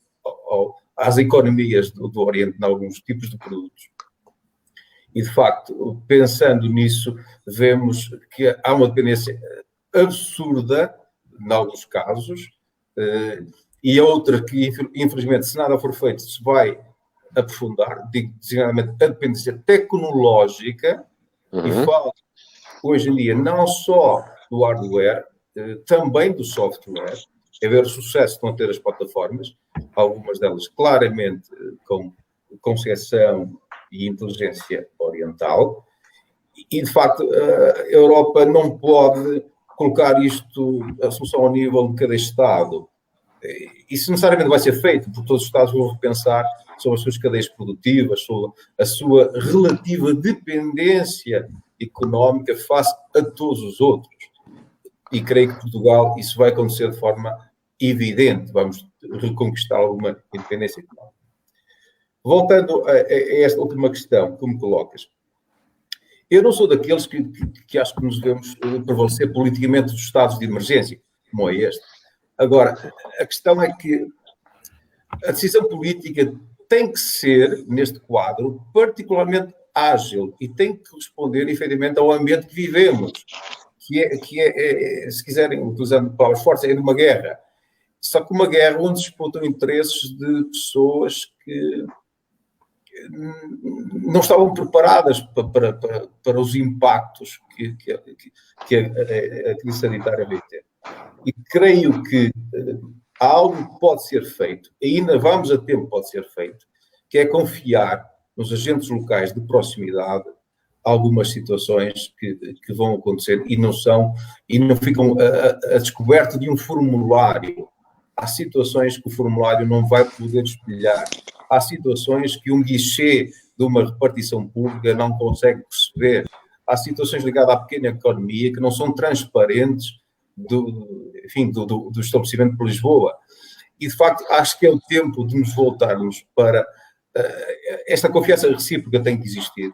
às economias do Oriente, em alguns tipos de produtos. E, de facto, pensando nisso, vemos que há uma dependência absurda, em alguns casos, e a outra que, infelizmente, se nada for feito, se vai aprofundar, digo, designadamente, a dependência tecnológica, e falo, hoje em dia, não só do hardware, também do software. É ver o sucesso que estão a ter as plataformas, algumas delas claramente com concepção e inteligência oriental, e de facto a Europa não pode colocar isto, a solução ao nível de cada Estado. Isso necessariamente vai ser feito, porque todos os Estados vão repensar sobre as suas cadeias produtivas, sobre a sua relativa dependência económica face a todos os outros. E creio que Portugal, isso vai acontecer de forma evidente, vamos reconquistar alguma independência económica. Voltando a esta última questão que me colocas, eu não sou daqueles que acho que nos devemos prevalecer politicamente dos estados de emergência, como é este. Agora, a questão é que a decisão política tem que ser, neste quadro, particularmente ágil e tem que responder, efetivamente, ao ambiente que vivemos, que é se quiserem, utilizando palavras fortes, é de uma guerra. Só que uma guerra onde disputam interesses de pessoas que não estavam preparadas para os impactos que a crise sanitária vai ter. E creio que há algo que pode ser feito, ainda vamos a tempo, pode ser feito, que é confiar nos agentes locais de proximidade algumas situações que vão acontecer e não ficam a descoberta de um formulário. Há situações que o formulário não vai poder espelhar. Há situações que um guichê de uma repartição pública não consegue perceber. Há situações ligadas à pequena economia que não são transparentes do estabelecimento de Lisboa. E, de facto, acho que é o tempo de nos voltarmos para... esta confiança recíproca tem que existir.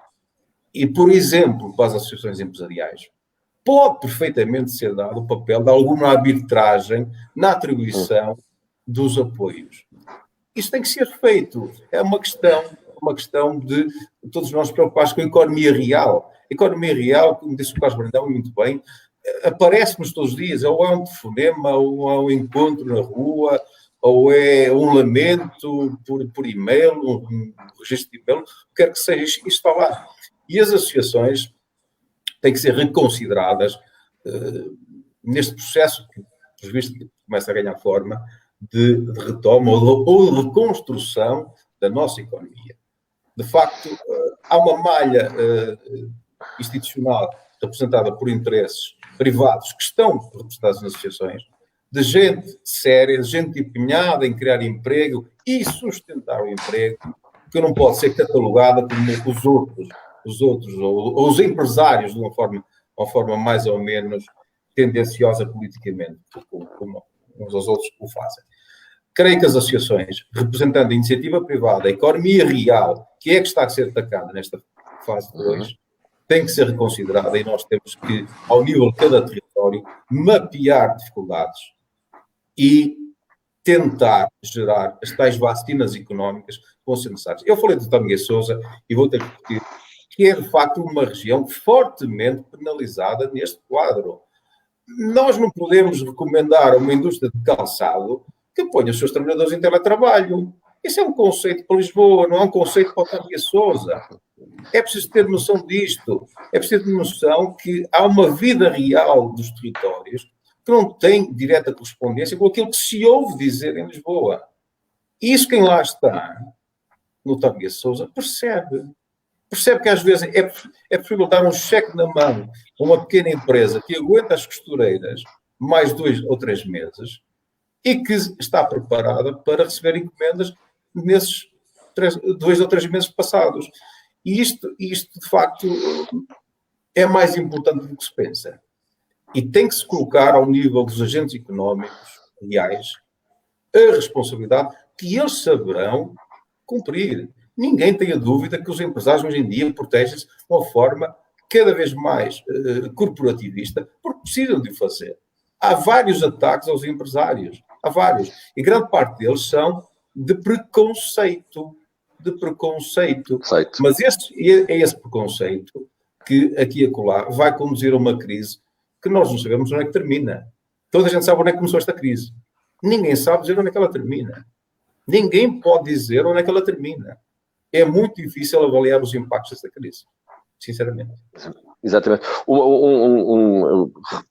E, por exemplo, para as associações empresariais, pode perfeitamente ser dado o papel de alguma arbitragem na atribuição dos apoios. Isso tem que ser feito. É uma questão de todos nós preocupados com a economia real. A economia real, como disse o Carlos Brandão muito bem, aparece-nos todos os dias. Ou é um telefonema, ou é um encontro na rua, ou é um lamento por e-mail, um registro de e-mail, o que quer que seja, isto está lá. E as associações têm que ser reconsideradas neste processo que, por visto, começa a ganhar forma de retoma ou de reconstrução da nossa economia. De facto, há uma malha institucional representada por interesses privados que estão representados nas associações, de gente séria, de gente empenhada em criar emprego e sustentar o emprego, que não pode ser catalogada como os outros ou os empresários de uma forma mais ou menos tendenciosa politicamente, como uns aos outros o fazem. Creio que as associações, representando a iniciativa privada, a economia real, que é que está a ser atacada nesta fase 2, tem que ser reconsiderada e nós temos que, ao nível de cada território, mapear dificuldades e tentar gerar as tais vacinas económicas que vão ser necessárias. Eu falei de Tâmega Sousa e vou ter que repetir que é, de facto, uma região fortemente penalizada neste quadro. Nós não podemos recomendar a uma indústria de calçado que ponha os seus trabalhadores em teletrabalho. Isso é um conceito para Lisboa, não é um conceito para o Tâmega Sousa. É preciso ter noção disto. É preciso ter noção que há uma vida real dos territórios que não tem direta correspondência com aquilo que se ouve dizer em Lisboa. E isso quem lá está, no Tâmega Sousa, percebe. Percebe que às vezes é possível dar um cheque na mão a uma pequena empresa que aguenta as costureiras mais 2 ou 3 meses e que está preparada para receber encomendas nesses 2 ou 3 meses passados. E isto, de facto, é mais importante do que se pensa. E tem que se colocar ao nível dos agentes económicos reais a responsabilidade que eles saberão cumprir. Ninguém tem a dúvida que os empresários hoje em dia protegem-se de uma forma cada vez mais corporativista, porque precisam de o fazer. Há vários ataques aos empresários. Há vários. E grande parte deles são de preconceito. Mas é esse preconceito que aqui e acolá vai conduzir a uma crise que nós não sabemos onde é que termina. Toda a gente sabe onde é que começou esta crise. Ninguém sabe dizer onde é que ela termina. Ninguém pode dizer onde é que ela termina. É muito difícil avaliar os impactos desta crise, sinceramente. Exatamente.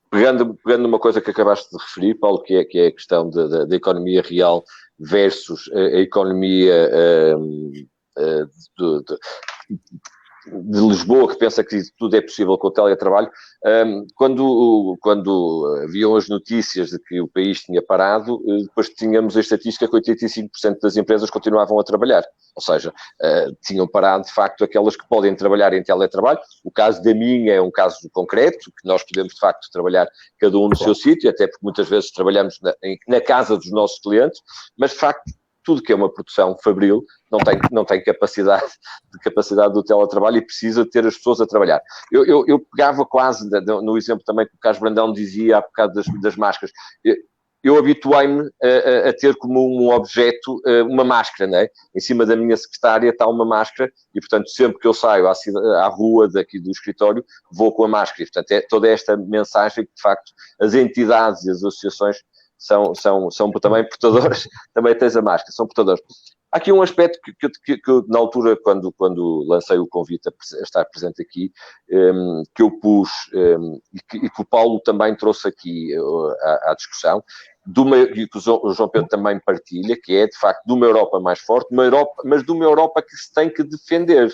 Pegando numa coisa que acabaste de referir, Paulo, que é a questão da economia real versus a economia de Lisboa, que pensa que tudo é possível com o teletrabalho. Quando haviam as notícias de que o país tinha parado, depois tínhamos a estatística que 85% das empresas continuavam a trabalhar. Ou seja, tinham parado, de facto, aquelas que podem trabalhar em teletrabalho. O caso da minha é um caso concreto, que nós podemos, de facto, trabalhar cada um no seu sítio, até porque muitas vezes trabalhamos na casa dos nossos clientes, mas, de facto, tudo que é uma produção fabril não tem capacidade do teletrabalho e precisa ter as pessoas a trabalhar. Eu pegava quase no exemplo também que o Carlos Brandão dizia há bocado das máscaras. Eu habituei-me a ter como um objeto uma máscara, não é? Em cima da minha secretária está uma máscara e, portanto, sempre que eu saio à rua daqui do escritório, vou com a máscara. E, portanto, é toda esta mensagem que, de facto, as entidades e as associações são também portadoras, também tens a máscara, são portadores. Há aqui um aspecto que na altura, quando lancei o convite a estar presente aqui, que eu pus e que o Paulo também trouxe aqui à discussão, e que o João Pedro também partilha, que é, de facto, de uma Europa mais forte, mas de uma Europa que se tem que defender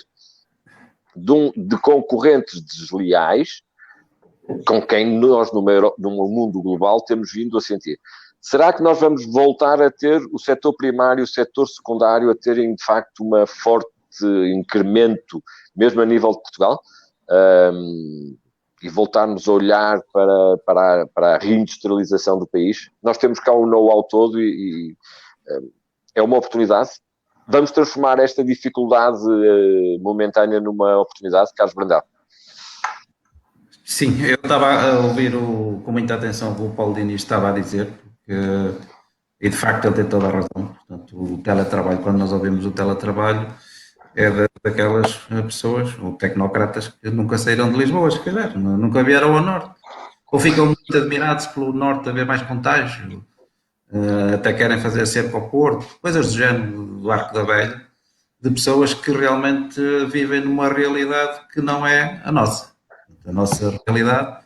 de concorrentes desleais, com quem nós, no mundo global, temos vindo a sentir. Será que nós vamos voltar a ter o setor primário e o setor secundário a terem, de facto, um forte incremento, mesmo a nível de Portugal? E voltarmos a olhar para a reindustrialização do país? Nós temos cá o know-how todo e é uma oportunidade. Vamos transformar esta dificuldade momentânea numa oportunidade, Carlos Brandão? Sim, eu estava a ouvir com muita atenção o que o Paulo Diniz estava a dizer, e de facto ele tem toda a razão. Portanto, o teletrabalho, quando nós ouvimos o teletrabalho, é daquelas pessoas, ou tecnocratas, que nunca saíram de Lisboa, se calhar, nunca vieram ao Norte. Ou ficam muito admirados pelo Norte haver mais contágio, até querem fazer cerco ao Porto, coisas do género do Arco da Velha, de pessoas que realmente vivem numa realidade que não é a nossa. A nossa realidade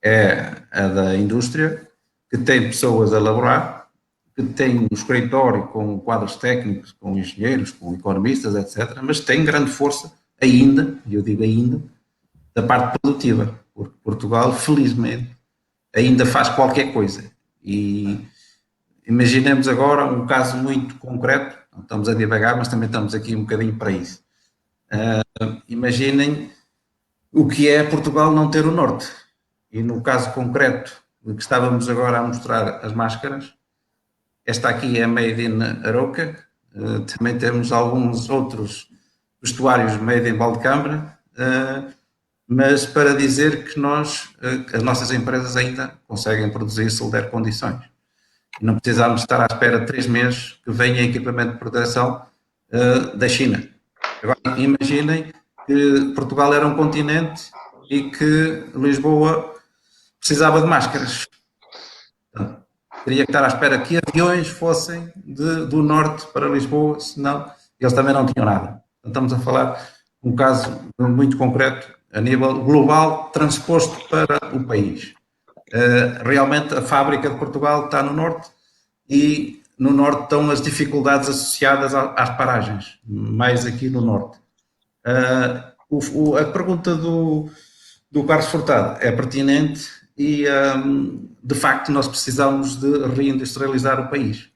é a da indústria, que tem pessoas a elaborar, que tem um escritório com quadros técnicos, com engenheiros, com economistas, etc., mas tem grande força ainda, e eu digo ainda, da parte produtiva, porque Portugal, felizmente, ainda faz qualquer coisa. E imaginemos agora um caso muito concreto, não estamos a divagar, mas também estamos aqui um bocadinho para isso. Imaginem o que é Portugal não ter o norte. E no caso concreto de que estávamos agora a mostrar as máscaras, esta aqui é Made in Aroca, também temos alguns outros vestuários Made in Valdecambra, mas para dizer que as nossas empresas ainda conseguem produzir se lhe der condições. Não precisamos estar à espera de 3 meses que venha equipamento de proteção da China. Agora, imaginem que Portugal era um continente e que Lisboa precisava de máscaras. Portanto, teria que estar à espera que aviões fossem do norte para Lisboa, senão eles também não tinham nada. Então, estamos a falar de um caso muito concreto, a nível global, transposto para o país. Realmente a fábrica de Portugal está no norte e no norte estão as dificuldades associadas às paragens, mais aqui no norte. A pergunta do Carlos Furtado é pertinente e, de facto, nós precisamos de reindustrializar o país.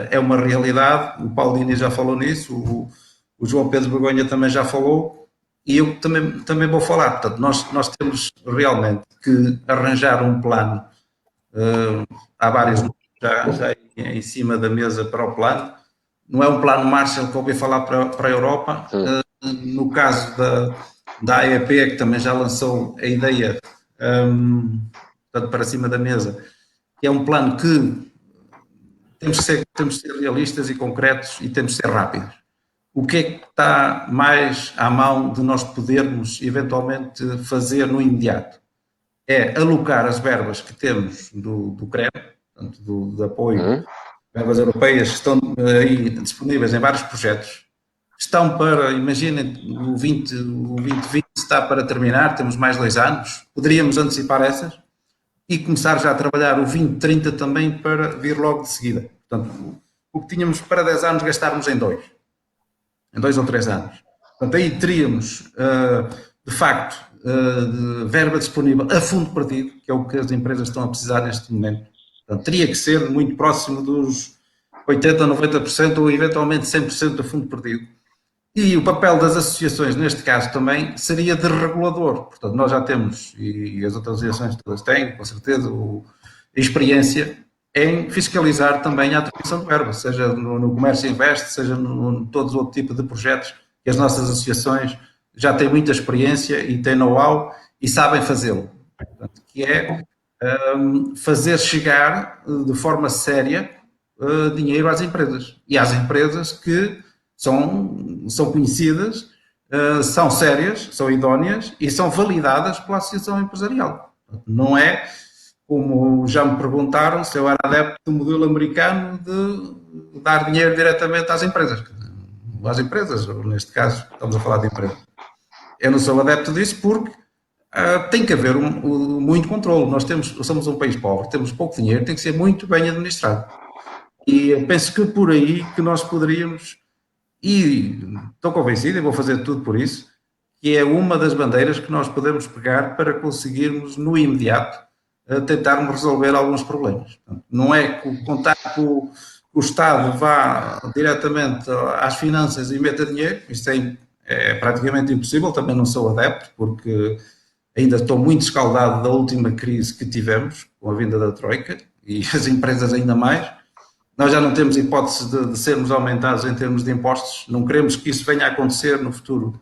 É uma realidade, o Paulo Diniz já falou nisso, o João Pedro Begonha também já falou, e eu também vou falar. Portanto, nós temos realmente que arranjar um plano, há vários já em cima da mesa para o plano. Não é um plano Marshall que eu ouvi falar para a Europa. No caso da AEP, que também já lançou a ideia, portanto, para cima da mesa, que é um plano que temos que ser realistas e concretos e temos que ser rápidos. O que é que está mais à mão de nós podermos eventualmente fazer no imediato? É alocar as verbas que temos do CREM, portanto, do apoio, verbas europeias, que estão aí disponíveis em vários projetos. Estão para, imaginem, o 2020 está para terminar, temos mais 2 anos, poderíamos antecipar essas e começar já a trabalhar o 2030 também para vir logo de seguida. Portanto, o que tínhamos para 10 anos gastarmos em 2 ou 3 anos. Portanto, aí teríamos, de facto, verba disponível a fundo perdido, que é o que as empresas estão a precisar neste momento. Portanto, teria que ser muito próximo dos 80%, 90% ou eventualmente 100% a fundo perdido. E o papel das associações, neste caso também, seria de regulador. Portanto, nós já temos, e as outras associações todas têm, com certeza, a experiência em fiscalizar também a atribuição de verba, seja no Comércio Invest, seja no todo outro tipo de projetos que as nossas associações já têm muita experiência e têm know-how e sabem fazê-lo. Portanto, que é fazer chegar de forma séria dinheiro às empresas. E às empresas que são conhecidas, são sérias, são idóneas e são validadas pela Associação Empresarial. Não é, como já me perguntaram, se eu era adepto do modelo americano de dar dinheiro diretamente às empresas. Às empresas, neste caso, estamos a falar de empresas. Eu não sou adepto disso porque tem que haver muito controle. Nós somos um país pobre, temos pouco dinheiro, tem que ser muito bem administrado. E eu penso que por aí que nós poderíamos, e estou convencido e vou fazer tudo por isso, que é uma das bandeiras que nós podemos pegar para conseguirmos, no imediato, tentarmos resolver alguns problemas. Portanto, não é contar que o Estado vá diretamente às finanças e meta dinheiro, isso é praticamente impossível, também não sou adepto, porque ainda estou muito escaldado da última crise que tivemos, com a vinda da Troika, e as empresas ainda mais. Nós já não temos hipótese de sermos aumentados em termos de impostos, não queremos que isso venha a acontecer no futuro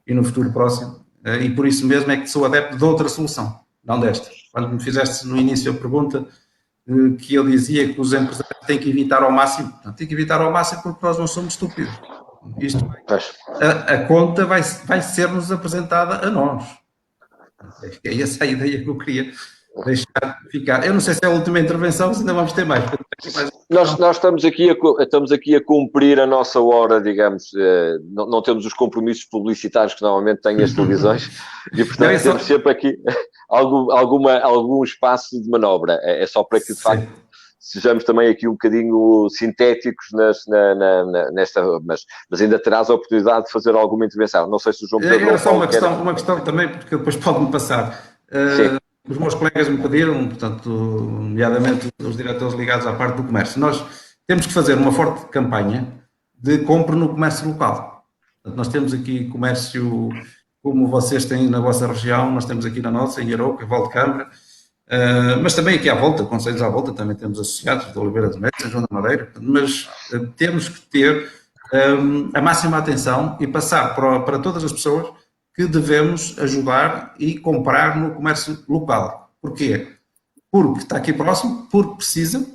e no futuro próximo, e por isso mesmo é que sou adepto de outra solução, não desta. Quando me fizeste no início a pergunta, que eu dizia que os empresários têm que evitar ao máximo, têm que evitar ao máximo porque nós não somos estúpidos. Isto, a conta vai ser-nos apresentada a nós. É essa a ideia que eu queria deixar ficar. Eu não sei se é a última intervenção, se ainda vamos ter mais. Nós estamos aqui a cumprir a nossa hora, digamos, não temos os compromissos publicitários que normalmente têm as televisões e, portanto, temos sempre aqui algum espaço de manobra. É só para que, de facto, sejamos também aqui um bocadinho sintéticos nesta, mas ainda terás a oportunidade de fazer alguma intervenção. Não sei se o João Pedro... Era só uma questão também, porque depois pode-me passar. Os meus colegas me pediram, portanto, nomeadamente os diretores ligados à parte do comércio, nós temos que fazer uma forte campanha de compra no comércio local. Portanto, nós temos aqui comércio como vocês têm na vossa região, nós temos aqui na nossa, em Arouca, em Valdecâmara, mas também aqui à volta, concelhos à volta, também temos associados de Oliveira de Mete, São João da Madeira, mas temos que ter a máxima atenção e passar para todas as pessoas que devemos ajudar e comprar no comércio local. Porquê? Porque está aqui próximo, porque precisa,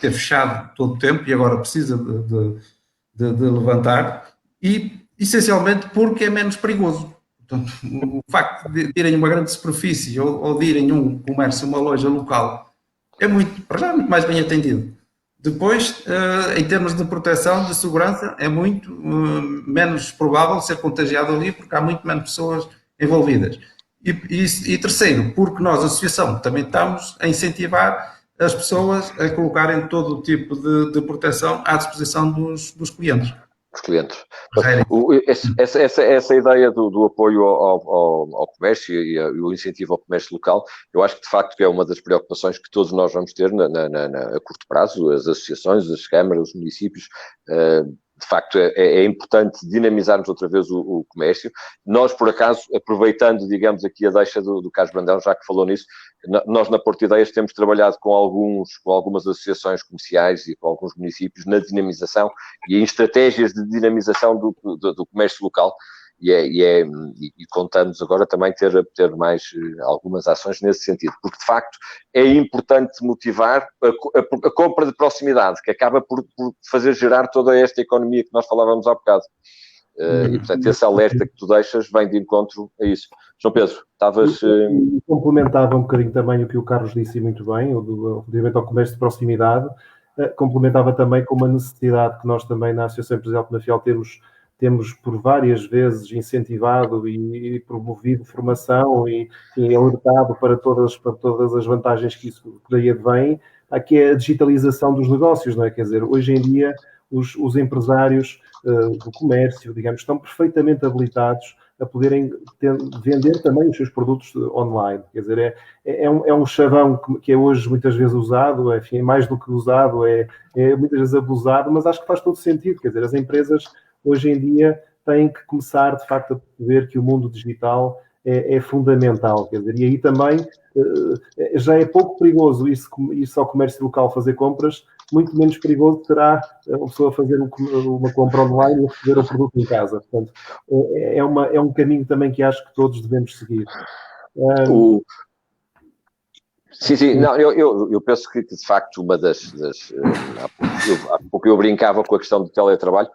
ter fechado todo o tempo e agora precisa de levantar, e essencialmente porque é menos perigoso. Portanto, o facto de irem uma grande superfície ou de irem um comércio, uma loja local, é muito mais bem atendido. Depois, em termos de proteção, de segurança, é muito menos provável ser contagiado ali, porque há muito menos pessoas envolvidas. E terceiro, porque nós, associação, também estamos a incentivar as pessoas a colocarem todo o tipo de proteção à disposição dos clientes. Os clientes. Essa ideia do apoio ao comércio e o incentivo ao comércio local, eu acho que de facto é uma das preocupações que todos nós vamos ter a curto prazo, as associações, as câmaras, os municípios. De facto, é importante dinamizarmos outra vez o comércio. Nós, por acaso, aproveitando, digamos, aqui a deixa do Carlos Brandão, já que falou nisso, nós na Porto Ideias temos trabalhado com algumas associações comerciais e com alguns municípios na dinamização e em estratégias de dinamização do comércio local. E contamos agora também ter mais algumas ações nesse sentido, porque de facto é importante motivar a compra de proximidade, que acaba por fazer gerar toda esta economia que nós falávamos há bocado. E portanto esse alerta que tu deixas vem de encontro a isso. João Pedro, estavas... Complementava um bocadinho também o que o Carlos disse muito bem, relativamente ao comércio de proximidade, complementava também com uma necessidade que nós também na Associação Empresarial Penafiel temos por várias vezes incentivado e promovido formação e alertado para todas as vantagens que isso daí advém, aqui é a digitalização dos negócios, não é? Quer dizer, hoje em dia os empresários do comércio, digamos, estão perfeitamente habilitados a poderem vender também os seus produtos online. Quer dizer, é um chavão que é hoje muitas vezes usado, enfim, é mais do que usado, é muitas vezes abusado, mas acho que faz todo sentido. Quer dizer, as empresas hoje em dia têm que começar, de facto, a perceber que o mundo digital é fundamental. Quer dizer, e aí também já é pouco perigoso isso ao comércio local fazer compras, muito menos perigoso será a pessoa fazer uma compra online e receber o produto em casa. Portanto, é um caminho também que acho que todos devemos seguir. Sim. Não, eu penso que de facto uma há pouco eu brincava com a questão do teletrabalho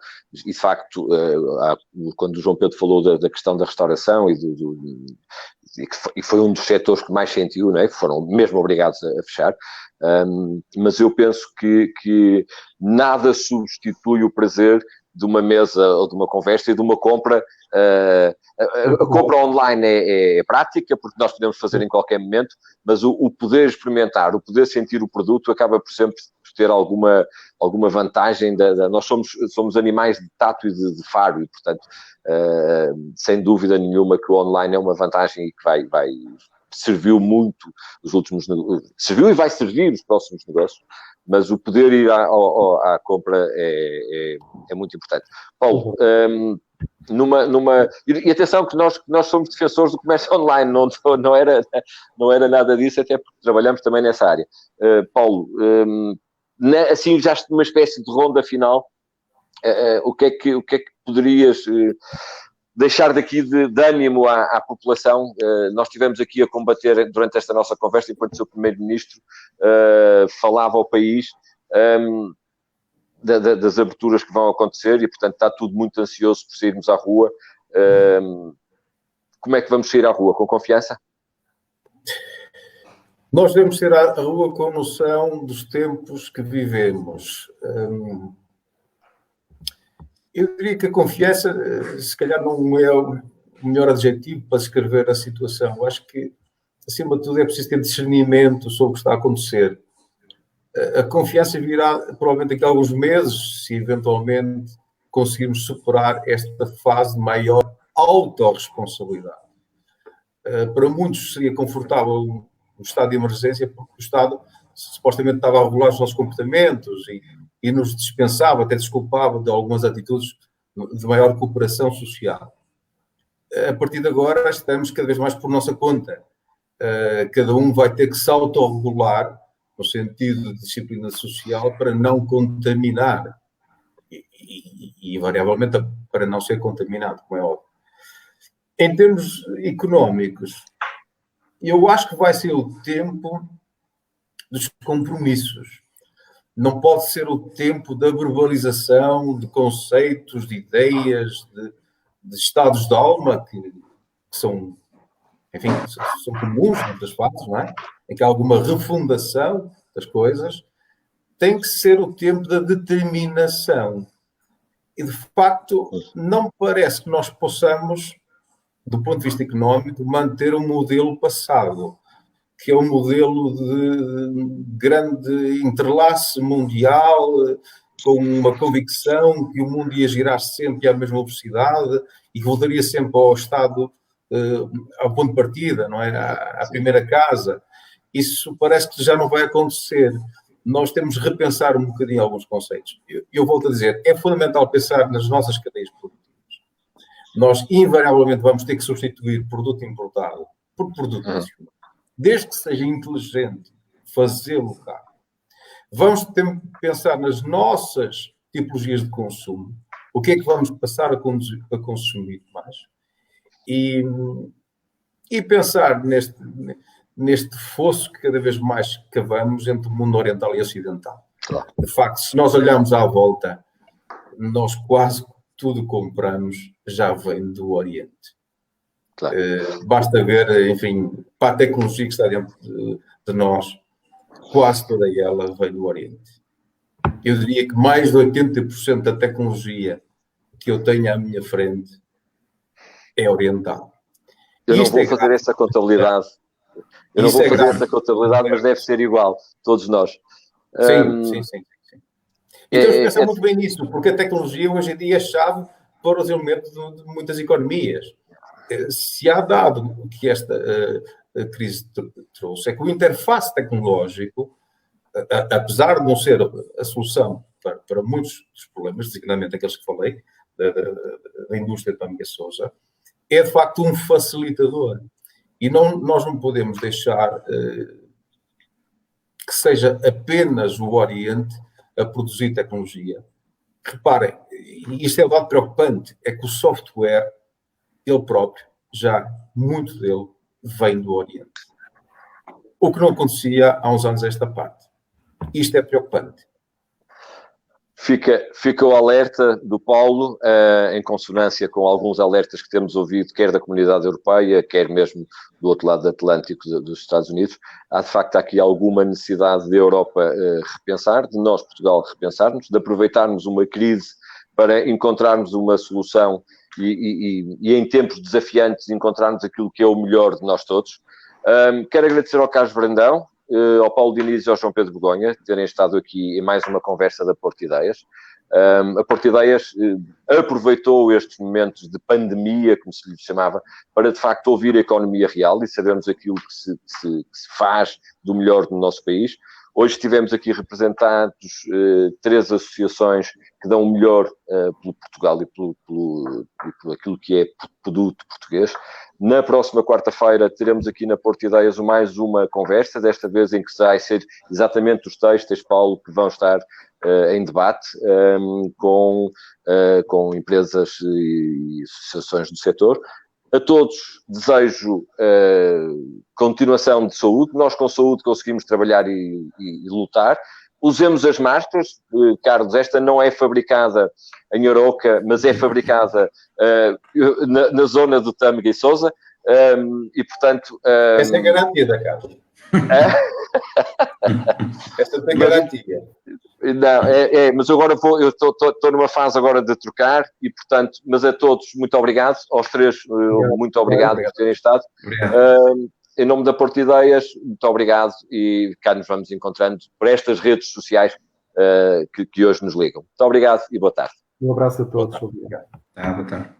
e de facto quando o João Pedro falou da questão da restauração e foi um dos setores que mais sentiu, não é? Foram mesmo obrigados a fechar, mas eu penso que nada substitui o prazer de uma mesa ou de uma conversa e de uma compra. A compra online é prática, porque nós podemos fazer em qualquer momento, mas o poder experimentar, o poder sentir o produto acaba por sempre ter alguma vantagem. Nós somos animais de tato e de faro e, portanto, sem dúvida nenhuma que o online é uma vantagem e que vai serviu muito serviu e vai servir os próximos negócios, mas o poder ir à compra é muito importante. Paulo, e atenção que nós somos defensores do comércio online, não era nada disso, até porque trabalhamos também nessa área. Paulo, assim já numa espécie de ronda final, o que é que poderias deixar daqui de ânimo à população? Nós estivemos aqui a combater durante esta nossa conversa, enquanto o Sr. Primeiro-Ministro falava ao país das aberturas que vão acontecer e, portanto, está tudo muito ansioso por sairmos à rua. Como é que vamos sair à rua? Com confiança? Nós devemos sair à rua com noção dos tempos que vivemos. Eu diria que a confiança, se calhar, não é o melhor adjetivo para descrever a situação. Eu acho que, acima de tudo, é preciso ter discernimento sobre o que está a acontecer. A confiança virá provavelmente daqui a alguns meses, se eventualmente conseguirmos superar esta fase de maior autorresponsabilidade. Para muitos seria confortável o estado de emergência, porque o Estado supostamente estava a regular os nossos comportamentos e nos dispensava, até desculpava de algumas atitudes de maior cooperação social. A partir de agora estamos cada vez mais por nossa conta. Cada um vai ter que se autorregular no sentido de disciplina social para não contaminar e invariavelmente para não ser contaminado, como é óbvio. Em termos económicos, eu acho que vai ser o tempo dos compromissos. Não pode ser o tempo da verbalização de conceitos, de ideias, de estados de alma que são, enfim, são comuns muitas fases, não é? Em que há alguma refundação das coisas. Tem que ser o tempo da determinação. E, de facto, não me parece que nós possamos, do ponto de vista económico, manter um modelo passado, que é um modelo de grande entrelace mundial, com uma convicção que o mundo ia girar sempre à mesma velocidade e que voltaria sempre ao estado, ao ponto de partida, não é? À primeira casa. Isso parece que já não vai acontecer. Nós temos de repensar um bocadinho alguns conceitos. Eu volto a dizer, é fundamental pensar nas nossas cadeias produtivas. Nós, invariavelmente, vamos ter que substituir produto importado por produto nacional. Desde que seja inteligente fazê-lo cá. Vamos ter que pensar nas nossas tipologias de consumo. O que é que vamos passar a consumir mais? E pensar neste fosso que cada vez mais cavamos entre o mundo oriental e ocidental. Claro. De facto, se nós olharmos à volta, nós quase tudo compramos já vem do Oriente. Claro. Basta ver, enfim, para a tecnologia que está dentro de nós, quase toda ela vem do Oriente. Eu diria que mais de 80% da tecnologia que eu tenho à minha frente é oriental. Eu não vou fazer essa contabilidade. Eu não vou fazer essa contabilidade, mas deve ser igual, todos nós. Sim. E temos que pensar muito bem nisso, porque a tecnologia hoje em dia é chave para o desenvolvimento de muitas economias. Se há dado que esta crise trouxe, é que o interface tecnológico, apesar de não ser a solução para muitos dos problemas, designadamente aqueles que falei, da indústria de Tâmega Sousa, é de facto um facilitador. E nós não podemos deixar que seja apenas o Oriente a produzir tecnologia. Reparem, isto é um dado preocupante, é que o software, ele próprio, já muito dele, vem do Oriente. O que não acontecia há uns anos a esta parte. Isto é preocupante. Fica o alerta do Paulo, em consonância com alguns alertas que temos ouvido, quer da comunidade europeia, quer mesmo do outro lado do Atlântico dos Estados Unidos. Há, de facto, aqui alguma necessidade da Europa repensar, de nós, Portugal, repensarmos, de aproveitarmos uma crise para encontrarmos uma solução e em tempos desafiantes encontrarmos aquilo que é o melhor de nós todos. Quero agradecer ao Carlos Brandão, ao Paulo Diniz e ao João Pedro Begonha terem estado aqui em mais uma conversa da Porto Ideias. A Porto Ideias aproveitou estes momentos de pandemia, como se lhe chamava, para de facto ouvir a economia real e sabermos aquilo que se faz do melhor no nosso país. Hoje estivemos aqui representados 3 associações que dão o melhor pelo Portugal e pelo aquilo que é produto português. Na próxima quarta-feira teremos aqui na Porto Ideias mais uma conversa, desta vez em que vai ser exatamente os textos, Paulo, que vão estar em debate com empresas e associações do setor. A todos desejo continuação de saúde. Nós com saúde conseguimos trabalhar e lutar. Usemos as máscaras. Carlos, esta não é fabricada em Aroca, mas é fabricada na zona do Tâmega e Sousa. E, portanto... Essa é garantida, Carlos. Esta tem garantia. Não, mas agora eu estou numa fase agora de trocar e, portanto, mas a todos, muito obrigado, aos 3, muito obrigado por terem estado. em nome da Porto Ideias, muito obrigado e cá nos vamos encontrando por estas redes sociais que hoje nos ligam. Muito obrigado e boa tarde. Um abraço a todos. Obrigado. Boa tarde.